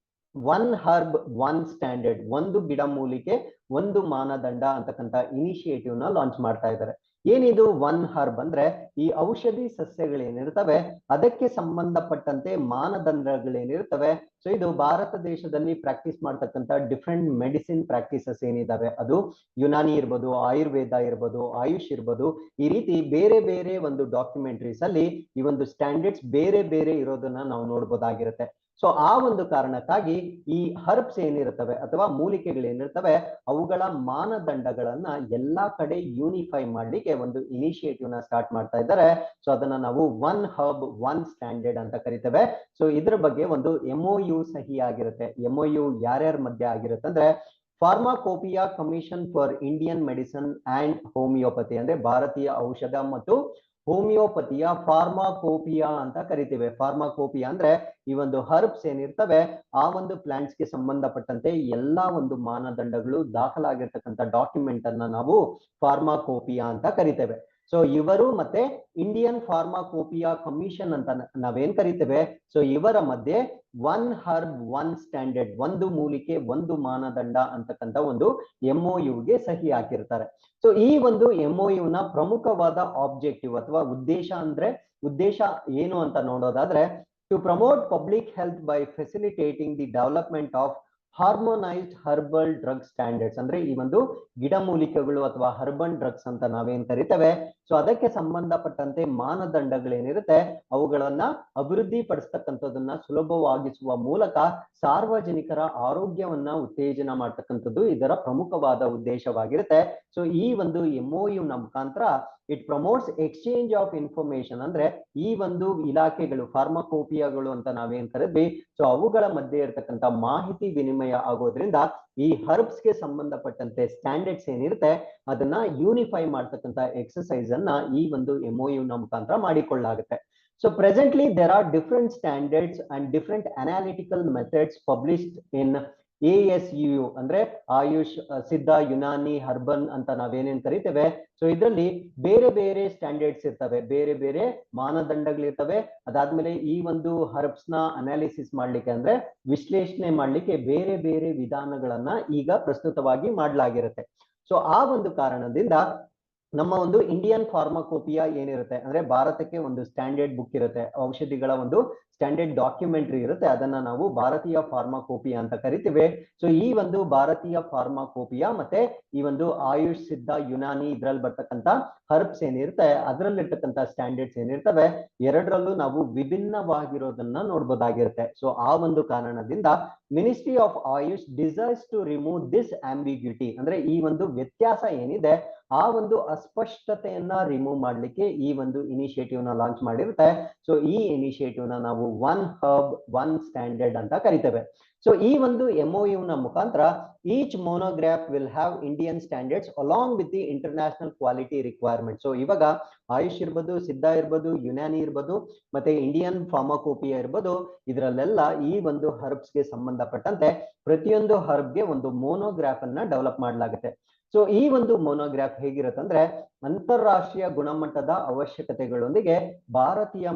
one herb one standard, ಒಂದು ಗಿಡಮೂಲಿಕೆ ಒಂದು ಮಾನದಂಡ ಅಂತಕ್ಕಂಥ ಇನಿಷಿಯೇಟಿವ್ ನ ಲಾಂಚ್ ಮಾಡ್ತಾ ಇದ್ದಾರೆ. ಏನಿದು ಒನ್ ಹರ್ಬ್ ಅಂದ್ರೆ ಈ ಔಷಧಿ ಸಸ್ಯಗಳೇನಿರ್ತವೆ ಅದಕ್ಕೆ ಸಂಬಂಧಪಟ್ಟಂತೆ ಮಾನದಂಡಗಳೇನಿರ್ತವೆ. ಸೊ ಇದು ಭಾರತ ದೇಶದಲ್ಲಿ ಪ್ರಾಕ್ಟೀಸ್ ಮಾಡ್ತಕ್ಕಂಥ ಡಿಫ್ರೆಂಟ್ ಮೆಡಿಸಿನ್ ಪ್ರಾಕ್ಟೀಸಸ್ ಏನಿದಾವೆ, ಅದು ಯುನಾನಿ ಇರ್ಬೋದು, ಆಯುರ್ವೇದ ಇರ್ಬೋದು, ಆಯುಷ್ ಇರ್ಬೋದು, ಈ ರೀತಿ ಬೇರೆ ಬೇರೆ ಒಂದು ಡಾಕ್ಯುಮೆಂಟ್ರೀಸ್ ಅಲ್ಲಿ ಈ ಒಂದು ಸ್ಟ್ಯಾಂಡರ್ಡ್ಸ್ ಬೇರೆ ಬೇರೆ ಇರೋದನ್ನ ನಾವು ನೋಡ್ಬೋದಾಗಿರುತ್ತೆ. ಸೊ ಆ ಒಂದು ಕಾರಣಕ್ಕಾಗಿ ಈ ಹರ್ಬ್ಸ್ ಏನಿರ್ತವೆ ಅಥವಾ ಮೂಲಿಕೆಗಳೇನಿರ್ತವೆ ಅವುಗಳ ಮಾನದಂಡಗಳನ್ನ ಎಲ್ಲಾ ಕಡೆ ಯೂನಿಫೈ ಮಾಡ್ಲಿಕ್ಕೆ ಒಂದು ಇನಿಷಿಯೇಟಿವ್ ನ ಸ್ಟಾರ್ಟ್ ಮಾಡ್ತಾ ಇದ್ದಾರೆ. ಸೊ ಅದನ್ನ ನಾವು ಒನ್ ಹರ್ಬ್ ಒನ್ ಸ್ಟ್ಯಾಂಡರ್ಡ್ ಅಂತ ಕರಿತೇವೆ. ಸೊ ಇದ್ರ ಬಗ್ಗೆ ಒಂದು MOU ಸಹಿ ಆಗಿರುತ್ತೆ. MOU ಯಾರ್ಯಾರ ಮಧ್ಯೆ ಆಗಿರುತ್ತೆ ಅಂದ್ರೆ pharmacopoeia commission for Indian medicine and homoeopathy ಅಂದ್ರೆ ಭಾರತೀಯ ಔಷಧ ಮತ್ತು ಹೋಮಿಯೋಪತಿಯ ಫಾರ್ಮಾಕೋಪಿಯಾ ಅಂತ ಕರಿತೀವಿ. ಫಾರ್ಮಾಕೋಪಿಯಾ ಅಂದ್ರೆ ಈ ಒಂದು ಹರ್ಬ್ಸ್ ಏನಿರ್ತವೆ ಆ ಒಂದು ಪ್ಲಾಂಟ್ಸ್ ಗೆ ಸಂಬಂಧಪಟ್ಟಂತೆ ಎಲ್ಲಾ ಒಂದು ಮಾನದಂಡಗಳು ದಾಖಲಾಗಿರ್ತಕ್ಕಂಥ ಡಾಕ್ಯುಮೆಂಟ್ ಅನ್ನ ನಾವು ಫಾರ್ಮಾಕೋಪಿಯಾ ಅಂತ ಕರಿತೇವೆ. ಸೊ ಇವರು ಮತ್ತೆ ಇಂಡಿಯನ್ ಫಾರ್ಮಾಕೋಪಿಯಾ ಕಮಿಷನ್ ಅಂತ ನಾವೇನ್ ಕರಿತೇವೆ, ಸೊ ಇವರ ಮಧ್ಯೆ ಒನ್ ಹರ್ಬ್ ಒನ್ ಸ್ಟ್ಯಾಂಡರ್ಡ್, ಒಂದು ಮೂಲಿಕೆ ಒಂದು ಮಾನದಂಡ ಅಂತಕ್ಕಂಥ ಒಂದು MOU ಗೆ ಸಹಿ ಹಾಕಿರ್ತಾರೆ. ಸೊ ಈ ಒಂದು MOU ನ ಪ್ರಮುಖವಾದ ಆಬ್ಜೆಕ್ಟಿವ್ ಅಥವಾ ಉದ್ದೇಶ ಏನು ಅಂತ ನೋಡೋದಾದ್ರೆ to promote public health by facilitating the development of harmonised herbal drug standards ಅಂದ್ರೆ ಈ ಒಂದು ಗಿಡಮೂಲಿಕೆಗಳು ಅಥವಾ ಹರ್ಬಲ್ ಡ್ರಗ್ಸ್ ಅಂತ ನಾವೇನ್ ಕರಿತೇವೆ. ಸೊ ಅದಕ್ಕೆ ಸಂಬಂಧಪಟ್ಟಂತೆ ಮಾನದಂಡಗಳೇನಿರುತ್ತೆ ಅವುಗಳನ್ನ ಅಭಿವೃದ್ಧಿ ಪಡಿಸ್ತಕ್ಕಂಥದನ್ನ ಸುಲಭವಾಗಿಸುವ ಮೂಲಕ ಸಾರ್ವಜನಿಕರ ಆರೋಗ್ಯವನ್ನ ಉತ್ತೇಜನ ಮಾಡ್ತಕ್ಕಂಥದ್ದು ಇದರ ಪ್ರಮುಖವಾದ ಉದ್ದೇಶವಾಗಿರುತ್ತೆ. ಸೊ ಈ ಒಂದು MOU ನ ಮುಖಾಂತರ it promotes exchange of information ಅಂದ್ರೆ ಈ ಒಂದು ಇಲಾಖೆಗಳು ಫಾರ್ಮಾಕೋಪಿಯಾಗಳು ಅಂತ ನಾವೇನ್ ಕರೆದ್ವಿ, ಸೊ ಅವುಗಳ ಮಧ್ಯೆ ಇರತಕ್ಕಂಥ ಮಾಹಿತಿ ವಿನಿಮಯ ಆಗೋದ್ರಿಂದ ಈ ಹರ್ಬ್ಸ್ ಗೆ ಸಂಬಂಧಪಟ್ಟಂತೆ ಸ್ಟ್ಯಾಂಡರ್ಡ್ಸ್ ಏನಿರುತ್ತೆ ಅದನ್ನ ಯೂನಿಫೈ ಮಾಡ್ತಕ್ಕಂಥ ಎಕ್ಸರ್ಸೈಸ್ ಅನ್ನ ಈ ಒಂದು MOU ನ ಮುಖಾಂತರ ಮಾಡಿಕೊಳ್ಳಾಗುತ್ತೆ. So presently there are different standards and different analytical methods published in ASU ಅಂದ್ರೆ ಆಯುಷ್ ಸಿದ್ಧ ಯುನಾನಿ ಹರ್ಬನ್ ಅಂತ ನಾವೇನೇನ್ ಕರಿತೇವೆ. ಸೊ ಇದರಲ್ಲಿ ಬೇರೆ ಬೇರೆ ಸ್ಟ್ಯಾಂಡರ್ಡ್ಸ್ ಇರ್ತವೆ, ಬೇರೆ ಬೇರೆ ಮಾನದಂಡಗಳಿರ್ತವೆ. ಅದಾದ್ಮೇಲೆ ಈ ಒಂದು ಹರ್ಬ್ಸ್ ನ ಅನಾಲಿಸಿಸ್ ಮಾಡ್ಲಿಕ್ಕೆ ಅಂದ್ರೆ ವಿಶ್ಲೇಷಣೆ ಮಾಡ್ಲಿಕ್ಕೆ ಬೇರೆ ಬೇರೆ ವಿಧಾನಗಳನ್ನ ಈಗ ಪ್ರಸ್ತುತವಾಗಿ ಮಾಡಲಾಗಿರುತ್ತೆ. ಸೊ ಆ ಒಂದು ಕಾರಣದಿಂದ ನಮ್ಮ ಒಂದು ಇಂಡಿಯನ್ ಫಾರ್ಮಾಕೋಪಿಯಾ ಏನಿರುತ್ತೆ ಅಂದ್ರೆ ಭಾರತಕ್ಕೆ ಒಂದು ಸ್ಟ್ಯಾಂಡರ್ಡ್ ಬುಕ್ ಇರುತ್ತೆ, ಔಷಧಿಗಳ ಒಂದು ಸ್ಟ್ಯಾಂಡರ್ಡ್ ಡಾಕ್ಯುಮೆಂಟ್ರಿ ಇರುತ್ತೆ, ಅದನ್ನ ನಾವು ಭಾರತೀಯ ಫಾರ್ಮಾಕೋಪಿಯಾ ಅಂತ ಕರಿತೀವಿ. ಸೊ ಈ ಒಂದು ಭಾರತೀಯ ಫಾರ್ಮಾಕೋಪಿಯಾ ಮತ್ತೆ ಈ ಒಂದು ಆಯುಷ್ ಸಿದ್ಧ ಯುನಾನಿ ಇದ್ರಲ್ಲಿ ಬರ್ತಕ್ಕಂಥ ಹರ್ಬ್ಸ್ ಏನಿರುತ್ತೆ ಅದರಲ್ಲಿರ್ತಕ್ಕಂಥ ಸ್ಟ್ಯಾಂಡರ್ಡ್ಸ್ ಏನಿರ್ತವೆ ಎರಡರಲ್ಲೂ ನಾವು ವಿಭಿನ್ನವಾಗಿರೋದನ್ನ ನೋಡ್ಬೋದಾಗಿರುತ್ತೆ. ಸೊ ಆ ಒಂದು ಕಾರಣದಿಂದ ministry of AYUSH desires to remove this ambiguity ಅಂದ್ರೆ ಈ ಒಂದು ವ್ಯತ್ಯಾಸ ಏನಿದೆ ಆ ಒಂದು ಅಸ್ಪಷ್ಟತೆಯನ್ನ ರಿಮೂವ್ ಮಾಡ್ಲಿಕ್ಕೆ ಈ ಒಂದು ಇನಿಷಿಯೇಟಿವ್ ನ ಲಾಂಚ್ ಮಾಡಿರುತ್ತೆ. ಸೊ ಈ ಇನಿಷಿಯೇಟಿವ್ ನ ನಾವು ಒನ್ ಹಬ್ ಒನ್ ಸ್ಟ್ಯಾಂಡರ್ಡ್ ಅಂತ ಕರಿತೇವೆ. ಸೊ ಈ ಒಂದು MOU ನ ಮುಖಾಂತರ each monograph will have Indian standards along with the international quality requirement. So ಇವಾಗ ಆಯುಷ್ ಇರ್ಬೋದು, ಸಿದ್ಧ ಇರ್ಬೋದು, ಯುನಾನಿ ಇರ್ಬೋದು, ಮತ್ತೆ ಇಂಡಿಯನ್ ಫಾರ್ಮಾಕೋಪಿಯಾ ಇರ್ಬೋದು, ಇದರಲ್ಲೆಲ್ಲ ಈ ಒಂದು ಹರ್ಬ್ಸ್ ಗೆ ಸಂಬಂಧಪಟ್ಟಂತೆ ಪ್ರತಿಯೊಂದು ಹರ್ಬ್ಗೆ ಒಂದು ಮೋನೋಗ್ರಾಫ್ ಅನ್ನ ಡೆವಲಪ್ ಮಾಡಲಾಗುತ್ತೆ. ಸೊ ಈ ಒಂದು ಮೋನೋಗ್ರಾಫ್ ಹೇಗಿರುತ್ತೆ ಅಂತಾರಾಷ್ಟ್ರೀಯ ಗುಣಮಟ್ಟದ ಅವಶ್ಯಕತೆಗಳೊಂದಿಗೆ ಭಾರತೀಯ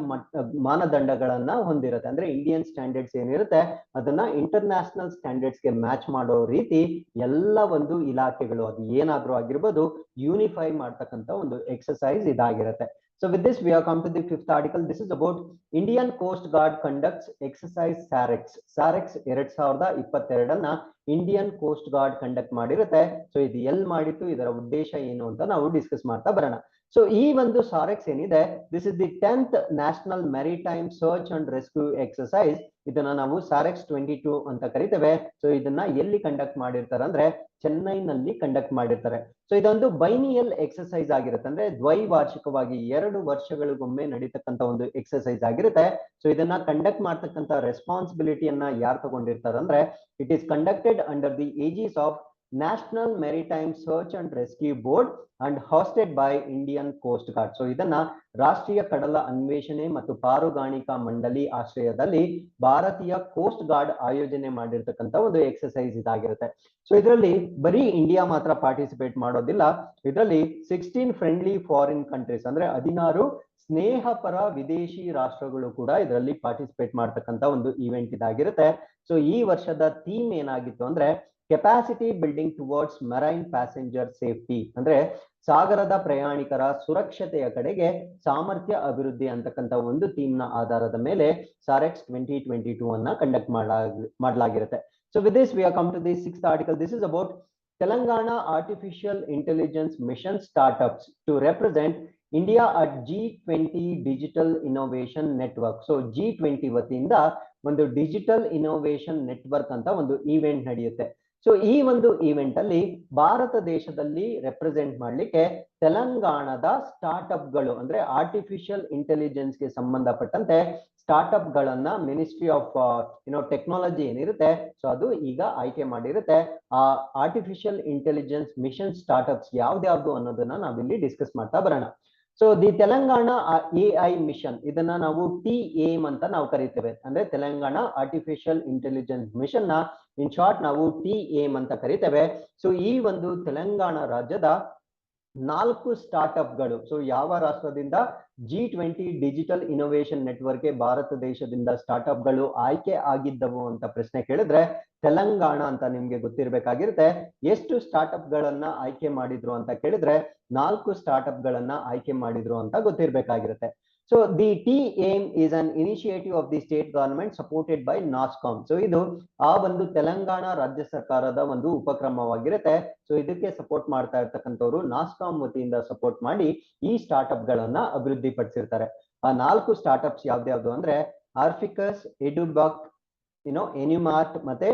ಮಾನದಂಡಗಳನ್ನ ಹೊಂದಿರುತ್ತೆ. ಅಂದ್ರೆ ಇಂಡಿಯನ್ ಸ್ಟ್ಯಾಂಡರ್ಡ್ಸ್ ಏನಿರುತ್ತೆ ಅದನ್ನ ಇಂಟರ್ನ್ಯಾಷನಲ್ ಸ್ಟ್ಯಾಂಡರ್ಡ್ಸ್ ಗೆ ಮ್ಯಾಚ್ ಮಾಡೋ ರೀತಿ ಎಲ್ಲ ಒಂದು ಇಲಾಖೆಗಳು ಅದು ಏನಾದ್ರೂ ಆಗಿರ್ಬೋದು ಯೂನಿಫೈ ಮಾಡ್ತಕ್ಕಂಥ ಒಂದು ಎಕ್ಸರ್ಸೈಸ್ ಇದಾಗಿರುತ್ತೆ. So with this we have come to the fifth article. This is about Indian Coast Guard conducts exercise SAREX. SAREX 2022 Indian coast guard conduct ಮಾಡಿರುತ್ತೆ. ಸೊ ಇದು ಎಲ್ಲಿ ಮಾಡಿತ್ತು, ಇದರ ಉದ್ದೇಶ ಏನು ಅಂತ ನಾವು ಡಿಸ್ಕಸ್ ಮಾಡ್ತಾ ಬರೋಣ. ಸೊ ಈ ಒಂದು ಸಾರೆಕ್ಸ್ ಏನಿದೆ this is the 10th national maritime search and rescue exercise. ಇದನ್ನ ನಾವು ಸಾರೆಕ್ಸ್ 22 ಅಂತ ಕರಿತೇವೆ. ಸೊ ಇದನ್ನ ಎಲ್ಲಿ ಕಂಡಕ್ಟ್ ಮಾಡಿರ್ತಾರೆ ಅಂದ್ರೆ ಚೆನ್ನೈನಲ್ಲಿ ಕಂಡಕ್ಟ್ ಮಾಡಿರ್ತಾರೆ. ಸೊ ಇದೊಂದು ಬೈನಿಯಲ್ ಎಕ್ಸರ್ಸೈಸ್ ಆಗಿರುತ್ತೆ, ಅಂದ್ರೆ ದ್ವೈವಾರ್ಷಿಕವಾಗಿ 2 ವರ್ಷಗಳಿಗೊಮ್ಮೆ ನಡೀತಕ್ಕಂಥ ಒಂದು ಎಕ್ಸರ್ಸೈಸ್ ಆಗಿರುತ್ತೆ. ಸೊ ಇದನ್ನ ಕಂಡಕ್ಟ್ ಮಾಡ್ತಕ್ಕಂಥ ರೆಸ್ಪಾನ್ಸಿಬಿಲಿಟಿಯನ್ನ ಯಾರು ತಗೊಂಡಿರ್ತಾರೆ ಅಂದ್ರೆ it is conducted under the aegis of national maritime search and rescue board and hosted by Indian coast guard. So ಇದನ್ನ ರಾಷ್ಟ್ರೀಯ ಕಡಲ ಅನ್ವೇಷಣೆ ಮತ್ತು ಪಾರುಗಾಣಿಕಾ ಮಂಡಳಿ ಆಶ್ರಯದಲ್ಲಿ ಭಾರತೀಯ ಕೋಸ್ಟ್ ಗಾರ್ಡ್ ಆಯೋಜನೆ ಮಾಡಿರ್ತಕ್ಕಂಥ ಒಂದು ಎಕ್ಸರ್ಸೈಸ್ ಇದಾಗಿರುತ್ತೆ. ಸೊ ಇದರಲ್ಲಿ ಬರೀ ಇಂಡಿಯಾ ಮಾತ್ರ ಪಾರ್ಟಿಸಿಪೇಟ್ ಮಾಡೋದಿಲ್ಲ, ಇದರಲ್ಲಿ 16 ಫ್ರೆಂಡ್ಲಿ ಫಾರಿನ್ ಕಂಟ್ರೀಸ್ ಅಂದ್ರೆ 16 ಸ್ನೇಹ ಪರ ವಿದೇಶಿ ರಾಷ್ಟ್ರಗಳು ಕೂಡ ಇದರಲ್ಲಿ ಪಾರ್ಟಿಸಿಪೇಟ್ ಮಾಡ್ತಕ್ಕಂಥ ಒಂದು ಇವೆಂಟ್ ಇದಾಗಿರುತ್ತೆ. ಸೊ ಈ ವರ್ಷದ ಥೀಮ್ ಏನಾಗಿತ್ತು ಅಂದ್ರೆ capacity building towards marine passenger safety, ಅಂದ್ರೆ ಸಾಗರದ ಪ್ರಯಾಣಿಕರ ಸುರಕ್ಷತೆಯ ಕಡೆಗೆ ಸಾಮರ್ಥ್ಯ ಅಭಿವೃದ್ಧಿ ಅಂತಕ್ಕಂಥ ಒಂದು ಥೀಮ್ ನ ಆಧಾರದ ಮೇಲೆ ಸಾರೆಕ್ಸ್ 2022 ಅನ್ನ ಕಂಡಕ್ಟ್ ಮಾಡಲಾಗಿರುತ್ತೆ. So with this we are come to the 6th article. This is about Telangana Artificial Intelligence Mission Startups to represent India at G20 Digital Innovation Network. So G20 ವತಿಯಿಂದ ಒಂದು ಡಿಜಿಟಲ್ ಇನೋವೇಷನ್ ನೆಟ್ವರ್ಕ್ ಅಂತ ಒಂದು ಈವೆಂಟ್ ನಡೆಯುತ್ತೆ. ಸೊ ಈ ಒಂದು ಈವೆಂಟ್ ಅಲ್ಲಿ ಭಾರತ ದೇಶದಲ್ಲಿ ರೆಪ್ರೆಸೆಂಟ್ ಮಾಡ್ಲಿಕ್ಕೆ ತೆಲಂಗಾಣದ ಸ್ಟಾರ್ಟ್ಅಪ್ ಗಳು ಅಂದ್ರೆ ಆರ್ಟಿಫಿಷಿಯಲ್ ಇಂಟೆಲಿಜೆನ್ಸ್ ಗೆ ಸಂಬಂಧಪಟ್ಟಂತೆ ಸ್ಟಾರ್ಟ್ಅಪ್ ಗಳನ್ನ ಮಿನಿಸ್ಟ್ರಿ ಆಫ್ ಟೆಕ್ನಾಲಜಿ ಏನಿರುತ್ತೆ ಸೊ ಅದು ಈಗ ಆಯ್ಕೆ ಮಾಡಿರುತ್ತೆ. ಆ ಆರ್ಟಿಫಿಷಿಯಲ್ ಇಂಟೆಲಿಜೆನ್ಸ್ ಮಿಷನ್ ಸ್ಟಾರ್ಟ್ಅಪ್ಸ್ ಯಾವ್ದ್ಯಾವ್ದು ಅನ್ನೋದನ್ನ ನಾವಿಲ್ಲಿ ಡಿಸ್ಕಸ್ ಮಾಡ್ತಾ ಬರೋಣ. So the Telangana AI mission ಇದನ್ನ ನಾವು TAIM ಅಂತ ನಾವು ಕರಿತೇವೆ, ಅಂದ್ರೆ ತೆಲಂಗಾಣ ಆರ್ಟಿಫಿಷಿಯಲ್ ಇಂಟೆಲಿಜೆನ್ಸ್ ಮಿಷನ್ ನ ಇನ್ ಶಾರ್ಟ್ ನಾವು TAIM ಅಂತ ಕರಿತೇವೆ. ಸೊ ಈ ಒಂದು ತೆಲಂಗಾಣ ರಾಜ್ಯದ 4 ಸ್ಟಾರ್ಟ್ಅಪ್ ಗಳು, ಸೊ ಯಾವ ರಾಷ್ಟ್ರದಿಂದ G20 ಡಿಜಿಟಲ್ ಇನೋವೇಷನ್ ನೆಟ್ವರ್ಕ್ ಗೆ ಭಾರತ ದೇಶದಿಂದ ಸ್ಟಾರ್ಟ್ಅಪ್ ಗಳು ಆಯ್ಕೆ ಆಗಿದ್ದವು ಅಂತ ಪ್ರಶ್ನೆ ಕೇಳಿದ್ರೆ ತೆಲಂಗಾಣ ಅಂತ ನಿಮ್ಗೆ ಗೊತ್ತಿರಬೇಕಾಗಿರುತ್ತೆ. ಎಷ್ಟು ಸ್ಟಾರ್ಟ್ಅಪ್ ಗಳನ್ನ ಆಯ್ಕೆ ಮಾಡಿದ್ರು ಅಂತ ಕೇಳಿದ್ರೆ 4 ಸ್ಟಾರ್ಟ್ಅಪ್ ಗಳನ್ನ ಆಯ್ಕೆ ಮಾಡಿದ್ರು ಅಂತ ಗೊತ್ತಿರಬೇಕಾಗಿರುತ್ತೆ. So the TAIM is an initiative of the state government supported by NASSCOM. So ಇದು ಆ ಒಂದು ತೆಲಂಗಾಣ ರಾಜ್ಯ ಸರ್ಕಾರದ ಒಂದು ಉಪಕ್ರಮವಾಗಿರುತ್ತೆ. ಸೊ ಇದಕ್ಕೆ ಸಪೋರ್ಟ್ ಮಾಡ್ತಾ ಇರ್ತಕ್ಕಂಥವ್ರು NASSCOM ವತಿಯಿಂದ ಸಪೋರ್ಟ್ ಮಾಡಿ ಈ ಸ್ಟಾರ್ಟ್ಅಪ್ ಗಳನ್ನ ಅಭಿವೃದ್ಧಿ ಪಡಿಸಿರ್ತಾರೆ. ಆ 4 ಸ್ಟಾರ್ಟ್ಅಪ್ಸ್ ಯಾವ್ದ್ಯಾವ್ದು ಅಂದ್ರೆ ಆರ್ಫಿಕಸ್, ಎಡುಬಕ್, ಎನ್ಯುಮಾರ್ಟ್ ಮತ್ತೆ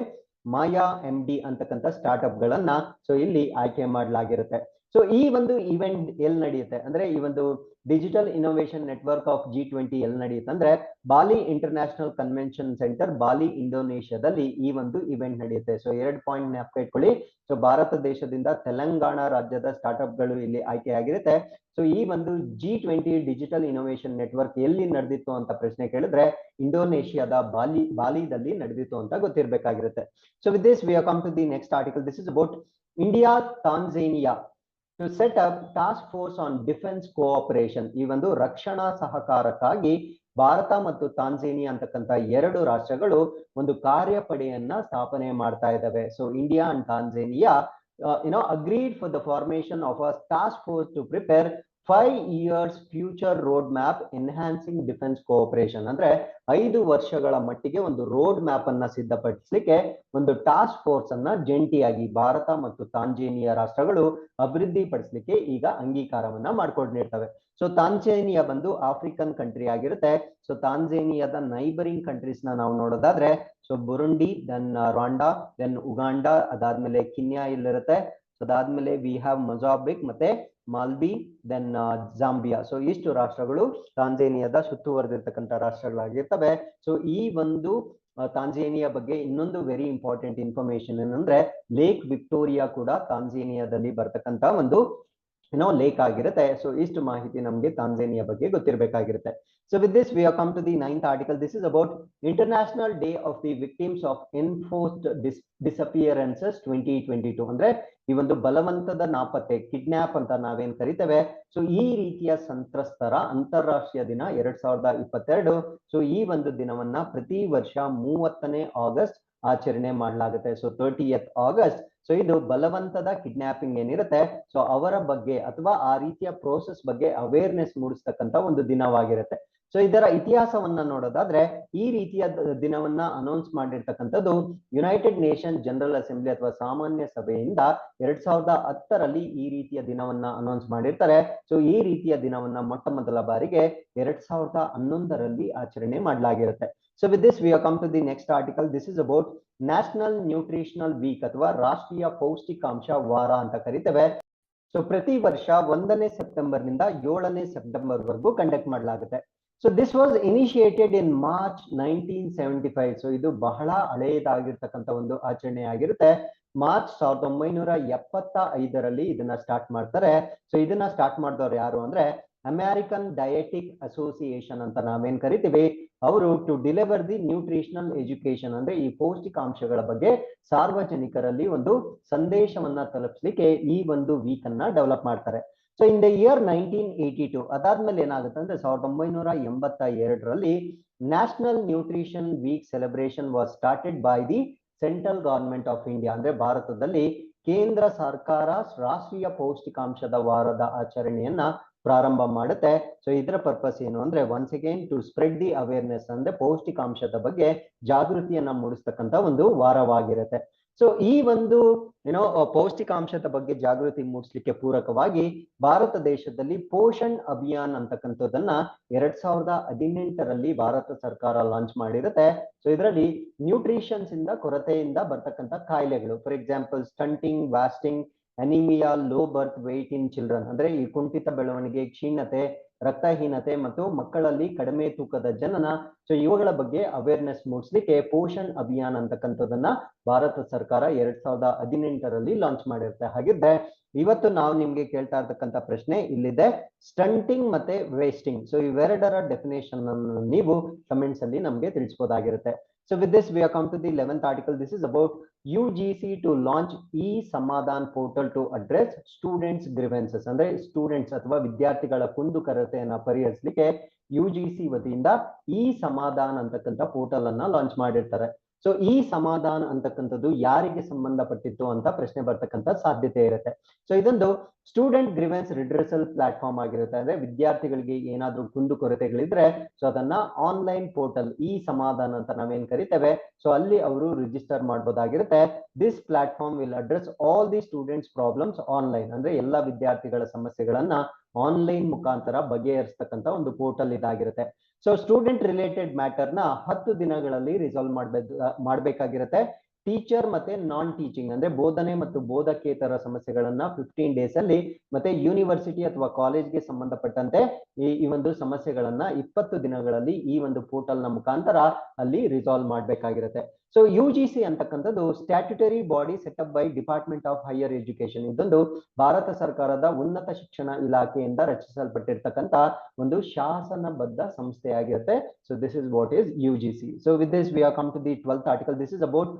ಮಾಯಾ MD ಅಂತಕ್ಕಂಥ ಸ್ಟಾರ್ಟ್ಅಪ್ ಗಳನ್ನ ಸೊ ಇಲ್ಲಿ ಆಯ್ಕೆ ಮಾಡಲಾಗಿರುತ್ತೆ. ಸೊ ಈ ಒಂದು ಇವೆಂಟ್ ಎಲ್ಲಿ ನಡೆಯುತ್ತೆ ಅಂದ್ರೆ ಈ ಒಂದು digital innovation network of G20 ಎಲ್ಲಿ ನಡೆಯುತ್ತೆ ಅಂದ್ರೆ ಬಾಲಿ ಇಂಟರ್ನ್ಯಾಷನಲ್ ಕನ್ವೆನ್ಷನ್ ಸೆಂಟರ್ ಬಾಲಿ ಇಂಡೋನೇಷ್ಯಾದಲ್ಲಿ ಈ ಒಂದು ಇವೆಂಟ್ ನಡೆಯುತ್ತೆ. ಸೊ 2 ಪಾಯಿಂಟ್ ಜ್ಞಾಪಕ ಇಟ್ಕೊಳ್ಳಿ. ಸೊ ಭಾರತ ದೇಶದಿಂದ ತೆಲಂಗಾಣ ರಾಜ್ಯದ ಸ್ಟಾರ್ಟ್ಅಪ್ ಗಳು ಇಲ್ಲಿ ಆಯ್ಕೆಯಾಗಿರುತ್ತೆ. ಸೊ ಈ ಒಂದು G20 ಡಿಜಿಟಲ್ ಇನೋವೇಷನ್ ನೆಟ್ವರ್ಕ್ ಎಲ್ಲಿ ನಡೆದಿತ್ತು ಅಂತ ಪ್ರಶ್ನೆ ಕೇಳಿದ್ರೆ ಇಂಡೋನೇಷ್ಯಾದ ಬಾಲಿದಲ್ಲಿ ನಡೆದಿತ್ತು ಅಂತ ಗೊತ್ತಿರಬೇಕಾಗಿರುತ್ತೆ. So with this we have come to the next article. This is about India Tanzania to set up task force on defence cooperation. ಈ ಒಂದು ರಕ್ಷಣಾ ಸಹಕಾರಕ್ಕಾಗಿ ಭಾರತ ಮತ್ತು ತಾಂಜೇನಿಯಾ ಅಂತಕ್ಕಂಥ 2 ರಾಷ್ಟ್ರಗಳು ಒಂದು ಕಾರ್ಯಪಡೆಯನ್ನ ಸ್ಥಾಪನೆ ಮಾಡ್ತಾ ಇದ್ದಾವೆ. So India and Tanzania agreed for the formation of a task force to prepare 5 years future road map enhancing defense cooperation. ಅಂದ್ರೆ 5 ವರ್ಷಗಳ ಮಟ್ಟಿಗೆ ಒಂದು ರೋಡ್ ಮ್ಯಾಪ್ ಅನ್ನ ಸಿದ್ಧಪಡಿಸಲಿಕ್ಕೆ ಒಂದು ಟಾಸ್ಕ್ ಫೋರ್ಸ್ ಅನ್ನ ಜಂಟಿಯಾಗಿ ಭಾರತ ಮತ್ತು ತಾಂಜೇನಿಯಾ ರಾಷ್ಟ್ರಗಳು ಅಭಿವೃದ್ಧಿ ಪಡಿಸಲಿಕ್ಕೆ ಈಗ ಅಂಗೀಕಾರವನ್ನ ಮಾಡ್ಕೊಂಡಿರ್ತವೆ. ಸೊ ತಾಂಜೇನಿಯಾ ಬಂದು ಆಫ್ರಿಕನ್ ಕಂಟ್ರಿ ಆಗಿರುತ್ತೆ. ಸೊ ತಾಂಜೇನಿಯಾದ ನೈಬರಿಂಗ್ ಕಂಟ್ರೀಸ್ ನಾವು ನೋಡೋದಾದ್ರೆ so Burundi, then Rwanda, then Uganda, ಅದಾದ್ಮೇಲೆ ಕಿನ್ಯಾ ಇಲ್ಲಿರುತ್ತೆ. ಸೊ ಅದಾದ್ಮೇಲೆ ವಿ ಹ್ಯಾವ್ ಮೊಜಾಂಬಿಕ್ ಮತ್ತೆ ಮಾಲ್ಬಿ, ದೆನ್ ಜಾಂಬಿಯಾ. ಸೊ ಇಷ್ಟು ರಾಷ್ಟ್ರಗಳು ತಾಂಜೇನಿಯಾದ ಸುತ್ತುವರೆದಿರ್ತಕ್ಕಂಥ ರಾಷ್ಟ್ರಗಳಾಗಿರ್ತವೆ. ಸೊ ಈ ಒಂದು ತಾಂಜೇನಿಯಾ ಬಗ್ಗೆ ಇನ್ನೊಂದು ವೆರಿ ಇಂಪಾರ್ಟೆಂಟ್ ಇನ್ಫಾರ್ಮೇಶನ್ ಏನಂದ್ರೆ ಲೇಕ್ ವಿಕ್ಟೋರಿಯಾ ಕೂಡ ತಾಂಜೇನಿಯಾದಲ್ಲಿ ಬರ್ತಕ್ಕಂಥ ಒಂದು ಲೇಕ್ ಆಗಿರುತ್ತೆ. ಸೊ ಇಷ್ಟು ಮಾಹಿತಿ ನಮಗೆ ತಾಂಜೇನಿಯಾ ಬಗ್ಗೆ ಗೊತ್ತಿರಬೇಕಾಗಿರುತ್ತೆ. So with this we have come to the 9th article. This is about International Day of the Victims of Enforced Disappearances 2022. ಅಂದ್ರೆ ಈ ಒಂದು ಬಲವಂತದ ನಾಪತ್ತೆ ಕಿಡ್ನಾಪ್ ಅಂತ ನಾವೇನ್ ಕರಿತೇವೆ. ಸೊ ಈ ರೀತಿಯ ಸಂತ್ರಸ್ತರ ಅಂತಾರಾಷ್ಟ್ರೀಯ ದಿನ 2022. ಸೊ ಈ ಒಂದು ದಿನವನ್ನ ಪ್ರತಿ ವರ್ಷ 30ನೇ ಆಗಸ್ಟ್ ಆಚರಣೆ ಮಾಡಲಾಗುತ್ತೆ. So 30th August. ಸೊ ಇದು ಬಲವಂತದ ಕಿಡ್ನಾಪಿಂಗ್ ಏನಿರುತ್ತೆ ಸೊ ಅವರ ಬಗ್ಗೆ ಅಥವಾ ಆ ರೀತಿಯ ಪ್ರೋಸೆಸ್ ಬಗ್ಗೆ ಅವೇರ್ನೆಸ್ ಮೂಡಿಸ್ತಕ್ಕಂಥ ಒಂದು ದಿನವಾಗಿರುತ್ತೆ. ಸೊ ಇದರ ಇತಿಹಾಸವನ್ನ ನೋಡೋದಾದ್ರೆ ಈ ರೀತಿಯ ದಿನವನ್ನ ಅನೌನ್ಸ್ ಮಾಡಿರ್ತಕ್ಕಂಥದ್ದು ಯುನೈಟೆಡ್ ನೇಷನ್ ಜನರಲ್ ಅಸೆಂಬ್ಲಿ ಅಥವಾ ಸಾಮಾನ್ಯ ಸಭೆಯಿಂದ 2010ರಲ್ಲಿ ಈ ರೀತಿಯ ದಿನವನ್ನ ಅನೌನ್ಸ್ ಮಾಡಿರ್ತಾರೆ. ಸೊ ಈ ರೀತಿಯ ದಿನವನ್ನ ಮೊಟ್ಟ ಮೊದಲ ಬಾರಿಗೆ 2011ರಲ್ಲಿ ಆಚರಣೆ ಮಾಡಲಾಗಿರುತ್ತೆ. So with this we have come to the next article. This is about National Nutritional Week ಅಥವಾ ರಾಷ್ಟ್ರೀಯ ಪೌಷ್ಟಿಕಾಂಶ ವಾರ ಅಂತ ಕರಿತೇವೆ. ಸೊ ಪ್ರತಿ ವರ್ಷ 1ನೇ ಸೆಪ್ಟೆಂಬರ್ ನಿಂದ 7ನೇ ಸೆಪ್ಟೆಂಬರ್ ವರೆಗೂ ಕಂಡಕ್ಟ್ ಮಾಡಲಾಗುತ್ತೆ. So this was initiated in March 1975. So ಇದು ಬಹಳ ಹಳೆಯದಾಗಿರ್ತಕ್ಕಂಥ ಒಂದು ಆಚರಣೆ ಆಗಿರುತ್ತೆ. ಮಾರ್ಚ್ 1975ರಲ್ಲಿ ಇದನ್ನ ಸ್ಟಾರ್ಟ್ ಮಾಡ್ತಾರೆ. ಸೊ ಇದನ್ನ ಸ್ಟಾರ್ಟ್ ಮಾಡಿದವರು ಯಾರು ಅಂದ್ರೆ ಅಮೆರಿಕನ್ ಡಯಟಿಕ್ ಅಸೋಸಿಯೇಷನ್ ಅಂತ ನಾವೇನ್ ಕರಿತೀವಿ. ಅವರು to deliver the nutritional education ಅಂದ್ರೆ ಈ ಪೌಷ್ಟಿಕಾಂಶಗಳ ಬಗ್ಗೆ ಸಾರ್ವಜನಿಕರಲ್ಲಿ ಒಂದು ಸಂದೇಶವನ್ನ ತಲುಪಿಸಲಿಕ್ಕೆ ಈ ಒಂದು ವೀಕ್ ಅನ್ನ ಡೆವಲಪ್ ಮಾಡ್ತಾರೆ. ಸೊ ಇನ್ ದ ಇಯರ್ 1982 ಅದಾದ್ಮೇಲೆ ಏನಾಗುತ್ತೆ ಅಂದ್ರೆ 1982ರಲ್ಲಿ national nutrition week celebration was started by the central government of India. ಅಂದ್ರೆ ಭಾರತದಲ್ಲಿ ಕೇಂದ್ರ ಸರ್ಕಾರ ರಾಷ್ಟ್ರೀಯ ಪೌಷ್ಟಿಕಾಂಶದ ವಾರದ ಆಚರಣೆಯನ್ನ ಪ್ರಾರಂಭ ಮಾಡುತ್ತೆ. ಸೊ ಇದರ ಪರ್ಪಸ್ ಏನು ಅಂದ್ರೆ once again to spread the awareness ಅಂದ್ರೆ ಪೌಷ್ಟಿಕಾಂಶದ ಬಗ್ಗೆ ಜಾಗೃತಿಯನ್ನ ಮೂಡಿಸ್ತಕ್ಕಂಥ ಒಂದು ವಾರವಾಗಿರುತ್ತೆ. ಸೊ ಈ ಒಂದು ಪೌಷ್ಟಿಕಾಂಶದ ಬಗ್ಗೆ ಜಾಗೃತಿ ಮೂಡಿಸ್ಲಿಕ್ಕೆ ಪೂರಕವಾಗಿ ಭಾರತ ದೇಶದಲ್ಲಿ ಪೋಷಣ್ ಅಭಿಯಾನ್ ಅಂತಕ್ಕಂಥದ್ದನ್ನ 2018ರಲ್ಲಿ ಭಾರತ ಸರ್ಕಾರ ಲಾಂಚ್ ಮಾಡಿರುತ್ತೆ. ಸೊ ಇದರಲ್ಲಿ ನ್ಯೂಟ್ರಿಷನ್ಸ್ ಇಂದ ಕೊರತೆಯಿಂದ ಬರ್ತಕ್ಕಂಥ ಕಾಯಿಲೆಗಳು, for example stunting, wasting, anaemia, low birth weight in children ಅಂದ್ರೆ ಈ ಕುಂಠಿತ ಬೆಳವಣಿಗೆ, ಕ್ಷೀಣತೆ, ರಕ್ತಹೀನತೆ ಮತ್ತು ಮಕ್ಕಳಲ್ಲಿ ಕಡಿಮೆ ತೂಕದ ಜನನ. ಸೊ ಇವುಗಳ ಬಗ್ಗೆ ಅವೇರ್ನೆಸ್ ಮೂಡಿಸ್ಲಿಕ್ಕೆ ಪೋಷಣ್ ಅಭಿಯಾನ್ ಅಂತಕ್ಕಂಥದ್ದನ್ನ ಭಾರತ ಸರ್ಕಾರ 2018ರಲ್ಲಿ ಲಾಂಚ್ ಮಾಡಿರುತ್ತೆ. ಹಾಗಿದ್ರೆ ಇವತ್ತು ನಾವು ನಿಮ್ಗೆ ಕೇಳ್ತಾ ಇರ್ತಕ್ಕಂಥ ಪ್ರಶ್ನೆ ಇಲ್ಲಿದೆ, ಸ್ಟಂಟಿಂಗ್ ಮತ್ತೆ ವೇಸ್ಟಿಂಗ್. ಸೊ ಇವೆರಡರ ಡೆಫಿನೇಷನ್ ಅನ್ನು ನೀವು ಕಮೆಂಟ್ಸ್ ಅಲ್ಲಿ ನಮ್ಗೆ ತಿಳಿಸಬಹುದಾಗಿರುತ್ತೆ. So with this we have come to the 11th article. This is about UGC to launch e-Samadhan portal to address students grievances. ಅಂದ್ರೆ ಸ್ಟೂಡೆಂಟ್ಸ್ ಅಥವಾ ವಿದ್ಯಾರ್ಥಿಗಳ ಕುಂದುಕೊರತೆಯನ್ನ ಪರಿಹರಿಸಲಿಕ್ಕೆ UGC ವತಿಯಿಂದ e-Samadhan ಅಂತಕ್ಕಂಥ ಪೋರ್ಟಲ್ ಅನ್ನ ಲಾಂಚ್ ಮಾಡಿರ್ತಾರೆ. ಸೊ ಈ ಸಮಾಧಾನ ಅಂತಕ್ಕಂಥದ್ದು ಯಾರಿಗೆ ಸಂಬಂಧಪಟ್ಟಿತ್ತು ಅಂತ ಪ್ರಶ್ನೆ ಬರ್ತಕ್ಕಂಥ ಸಾಧ್ಯತೆ ಇರುತ್ತೆ. ಸೊ ಇದೊಂದು ಸ್ಟೂಡೆಂಟ್ ಗ್ರೀವೆನ್ಸ್ ರಿಡ್ರೆಸಲ್ ಪ್ಲಾಟ್ಫಾರ್ಮ್ ಆಗಿರುತ್ತೆ. ಅಂದ್ರೆ ವಿದ್ಯಾರ್ಥಿಗಳಿಗೆ ಏನಾದ್ರೂ ಕುಂದುಕೊರತೆಗಳಿದ್ರೆ ಸೊ ಅದನ್ನ ಆನ್ಲೈನ್ ಪೋರ್ಟಲ್ ಈ ಸಮಾಧಾನ ಅಂತ ನಾವೇನ್ ಕರಿತೇವೆ ಸೊ ಅಲ್ಲಿ ಅವರು ರಿಜಿಸ್ಟರ್ ಮಾಡಬಹುದಾಗಿರುತ್ತೆ. This platform will address all the students problems online. ಅಂದ್ರೆ ಎಲ್ಲಾ ವಿದ್ಯಾರ್ಥಿಗಳ ಸಮಸ್ಯೆಗಳನ್ನ ಆನ್ಲೈನ್ ಮುಖಾಂತರ ಬಗೆಹರಿಸ್ತಕ್ಕಂಥ ಒಂದು ಪೋರ್ಟಲ್ ಇದಾಗಿರುತ್ತೆ. ಸೊ ಸ್ಟೂಡೆಂಟ್ ರಿಲೇಟೆಡ್ ಮ್ಯಾಟರ್ ನ 10 ದಿನಗಳಲ್ಲಿ ರಿಸಾಲ್ವ್ ಮಾಡಬೇಕಾಗಿರುತ್ತೆ. ಟೀಚರ್ ಮತ್ತೆ ನಾನ್ ಟೀಚಿಂಗ್ ಅಂದ್ರೆ ಬೋಧನೆ ಮತ್ತು ಬೋಧಕೇತರ ಸಮಸ್ಯೆಗಳನ್ನ 15 ಡೇಸ್ ಅಲ್ಲಿ, ಮತ್ತೆ ಯೂನಿವರ್ಸಿಟಿ ಅಥವಾ ಕಾಲೇಜ್ಗೆ ಸಂಬಂಧಪಟ್ಟಂತೆ ಈ ಒಂದು ಸಮಸ್ಯೆಗಳನ್ನ 20 ದಿನಗಳಲ್ಲಿ ಈ ಒಂದು ಪೋರ್ಟಲ್ ನ ಮುಖಾಂತರ ಅಲ್ಲಿ ರಿಸಾಲ್ವ್ ಮಾಡ್ಬೇಕಾಗಿರುತ್ತೆ. ಸೊ ಯುಜಿಸಿ ಅಂತಕ್ಕಂಥದ್ದು statutory body set up by department of higher education. ಇದೊಂದು ಭಾರತ ಸರ್ಕಾರದ ಉನ್ನತ ಶಿಕ್ಷಣ ಇಲಾಖೆಯಿಂದ ರಚಿಸಲ್ಪಟ್ಟಿರ್ತಕ್ಕಂಥ ಒಂದು ಶಾಸನಬದ್ಧ ಸಂಸ್ಥೆಯಾಗಿರುತ್ತೆ. So this is what is UGC. So with this we are come to the 12th article. This is about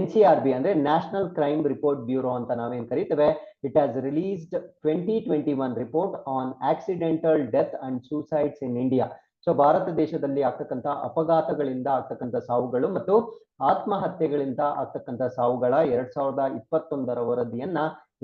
NCRB ಅಂದ್ರೆ ನ್ಯಾಷನಲ್ ಕ್ರೈಮ್ ರಿಪೋರ್ಟ್ ಬ್ಯೂರೋ ಅಂತ ನಾವೇನ್ ಕರೀತೇವೆ. It has released 2021 report on accidental death and suicides in India. So ಭಾರತ ದೇಶದಲ್ಲಿ ಆಗ್ತಕ್ಕಂಥ ಅಪಘಾತಗಳಿಂದ ಆಗ್ತಕ್ಕಂಥ ಸಾವುಗಳು ಮತ್ತು ಆತ್ಮಹತ್ಯೆಗಳಿಂದ ಆಗ್ತಕ್ಕಂಥ ಸಾವುಗಳ 2021 ವರದಿಯನ್ನ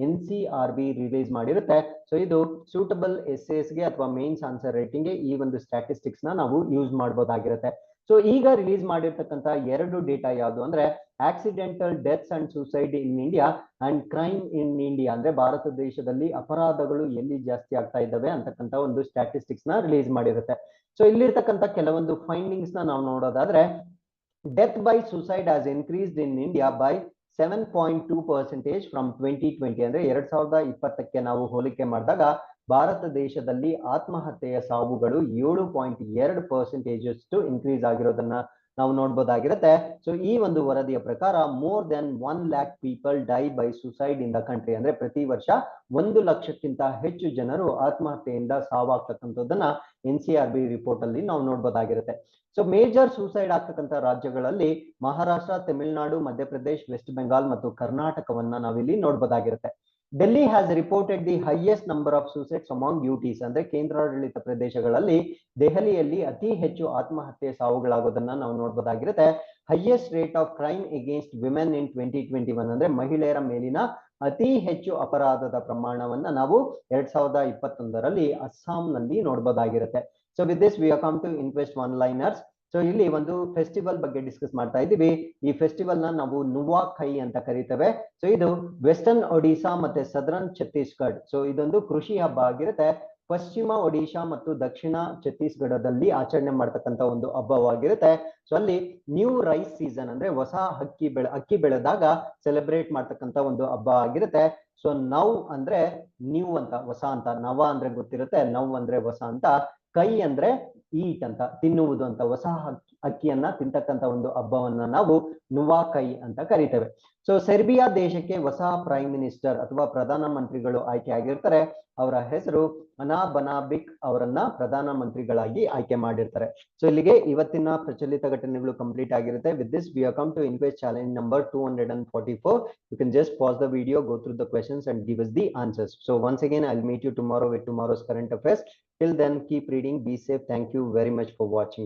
NCRB ರಿಲೀಸ್ ಮಾಡಿರುತ್ತೆ. ಸೊ ಇದು ಸೂಟಬಲ್ ಎಸ್ಸೇಸ್ಗೆ ಅಥವಾ ಮೇನ್ಸ್ ಆನ್ಸರ್ ರೈಟಿಂಗ್ಗೆ ಈ ಒಂದು ಸ್ಟ್ಯಾಟಿಸ್ಟಿಕ್ಸ್ ನ ನಾವು ಯೂಸ್ ಮಾಡಬಹುದಾಗಿರುತ್ತೆ. ಸೊ ಈಗ ರಿಲೀಸ್ ಮಾಡಿರ್ತಕ್ಕಂಥ 2 ಡೇಟಾ ಯಾವುದು ಅಂದ್ರೆ accidental deaths and suicide in India and crime in India ಅಂದ್ರೆ ಭಾರತ ದೇಶದಲ್ಲಿ ಅಪರಾಧಗಳು ಎಲ್ಲಿ ಜಾಸ್ತಿ ಆಗ್ತಾ ಇದ್ದಾವೆ ಅಂತಕ್ಕಂಥ ಒಂದು ಸ್ಟ್ಯಾಟಿಸ್ಟಿಕ್ಸ್ ನ ರಿಲೀಸ್ ಮಾಡಿರುತ್ತೆ. ಸೊ ಇಲ್ಲಿರ್ತಕ್ಕಂಥ ಕೆಲವೊಂದು ಫೈಂಡಿಂಗ್ಸ್ ನ ನಾವು ನೋಡೋದಾದ್ರೆ, death by suicide has increased in India by 7.2% from 2020 ಅಂದ್ರೆ 2020ಕ್ಕೆ ನಾವು ಹೋಲಿಕೆ ಮಾಡಿದಾಗ ಭಾರತ ದೇಶದಲ್ಲಿ ಆತ್ಮಹತ್ಯೆಯ ಸಾವುಗಳು 7.2% ಅಷ್ಟು ಇನ್ಕ್ರೀಸ್ ಆಗಿರೋದನ್ನ ನಾವು ನೋಡಬಹುದಾಗಿರುತ್ತೆ. ಸೊ ಈ ಒಂದು ವರದಿಯ ಪ್ರಕಾರ more than 1 lakh people die by suicide in the country ಅಂದ್ರೆ ಪ್ರತಿ ವರ್ಷ 1 ಲಕ್ಷಕ್ಕಿಂತ ಹೆಚ್ಚು ಜನರು ಆತ್ಮಹತ್ಯೆಯಿಂದ ಸಾವಾಗ್ತಕ್ಕಂಥದ್ದನ್ನ NCRB ರಿಪೋರ್ಟ್ ಅಲ್ಲಿ ನಾವು ನೋಡಬಹುದಾಗಿರುತ್ತೆ. ಸೊ ಮೇಜರ್ ಸೂಸೈಡ್ ಆಗ್ತಕ್ಕಂಥ ರಾಜ್ಯಗಳಲ್ಲಿ ಮಹಾರಾಷ್ಟ್ರ, ತಮಿಳುನಾಡು, ಮಧ್ಯಪ್ರದೇಶ್, ವೆಸ್ಟ್ ಬೆಂಗಾಲ್ ಮತ್ತು ಕರ್ನಾಟಕವನ್ನ ನಾವಿಲ್ಲಿ ನೋಡಬಹುದಾಗಿರುತ್ತೆ. Delhi has reported the highest number of suicides among UTs ಅಂದ್ರೆ ಕೇಂದ್ರಾಡಳಿತ ಪ್ರದೇಶಗಳಲ್ಲಿ ದೆಹಲಿಯಲ್ಲಿ ಅತಿ ಹೆಚ್ಚು ಆತ್ಮಹತ್ಯೆ ಸಾವುಗಳಾಗೋದನ್ನ ನಾವು ನೋಡಬಹುದಾಗಿರುತ್ತೆ. Highest rate of crime against women in 2021 ಅಂದ್ರೆ ಮಹಿಳೆಯರ ಮೇಲಿನ ಅತಿ ಹೆಚ್ಚು ಅಪರಾಧದ ಪ್ರಮಾಣವನ್ನ ನಾವು 2021ರಲ್ಲಿ ಅಸ್ಸಾಂನಲ್ಲಿ ನೋಡಬಹುದಾಗಿರುತ್ತೆ. So with this we are come to invest one liners. So ಇಲ್ಲಿ ಒಂದು ಫೆಸ್ಟಿವಲ್ ಬಗ್ಗೆ ಡಿಸ್ಕಸ್ ಮಾಡ್ತಾ ಇದ್ದೀವಿ. ಈ ಫೆಸ್ಟಿವಲ್ ನ ನಾವು ನುವಾಖೈ ಅಂತ ಕರೀತೇವೆ. ಸೊ ಇದು ವೆಸ್ಟರ್ನ್ ಒಡಿಶಾ ಮತ್ತೆ ಸದರ್ನ್ ಛತ್ತೀಸ್ಗಢ. ಸೊ ಇದೊಂದು ಕೃಷಿ ಹಬ್ಬ ಆಗಿರುತ್ತೆ. ಪಶ್ಚಿಮ ಒಡಿಶಾ ಮತ್ತು ದಕ್ಷಿಣ ಛತ್ತೀಸ್ಗಢದಲ್ಲಿ ಆಚರಣೆ ಮಾಡ್ತಕ್ಕಂಥ ಒಂದು ಹಬ್ಬವಾಗಿರುತ್ತೆ. ಸೊ ಅಲ್ಲಿ ನ್ಯೂ ರೈಸ್ ಸೀಸನ್ ಅಂದ್ರೆ ಹೊಸ ಅಕ್ಕಿ ಬೆಳೆದಾಗ ಸೆಲೆಬ್ರೇಟ್ ಮಾಡ್ತಕ್ಕಂಥ ಒಂದು ಹಬ್ಬ ಆಗಿರುತ್ತೆ. ಸೊ ನೌ ಅಂದ್ರೆ ನ್ಯೂ ಅಂತ, ಹೊಸ ಅಂತ. ನವ ಅಂದ್ರೆ ಗೊತ್ತಿರುತ್ತೆ, ನೌ ಅಂದ್ರೆ ಹೊಸ ಅಂತ. ಕೈ ಅಂದ್ರೆ ಈಟ್ ಅಂತ, ತಿನ್ನುವುದು ಅಂತ. ಹೊಸ ಅಕ್ಕಿಯನ್ನ ತಿಂತಕ್ಕಂಥ ಒಂದು ಹಬ್ಬವನ್ನ ನಾವು ನುವಾಖೈ ಅಂತ ಕರಿತೇವೆ. ಸೊ ಸೆರ್ಬಿಯಾ ದೇಶಕ್ಕೆ ಹೊಸ ಪ್ರೈಮ್ ಮಿನಿಸ್ಟರ್ ಅಥವಾ ಪ್ರಧಾನ ಮಂತ್ರಿಗಳು ಆಯ್ಕೆ ಆಗಿರ್ತಾರೆ. ಅವರ ಹೆಸರು ಅನಾ ಬನಾಬಿಕ್ ಅವರನ್ನ ಪ್ರಧಾನ ಮಂತ್ರಿಗಳಾಗಿ ಆಯ್ಕೆ ಮಾಡಿರ್ತಾರೆ. ಸೊ ಇಲ್ಲಿಗೆ ಇವತ್ತಿನ ಪ್ರಚಲಿತ ಘಟನೆಗಳು ಕಂಪ್ಲೀಟ್ ಆಗಿರುತ್ತೆ. With this we are come to inquest challenge number 244. You can just pause the video, go through the questions and give us the answers. So once again, I'll meet you tomorrow with tomorrow's current affairs. Till then, keep reading, be safe. Thank you very much for watching.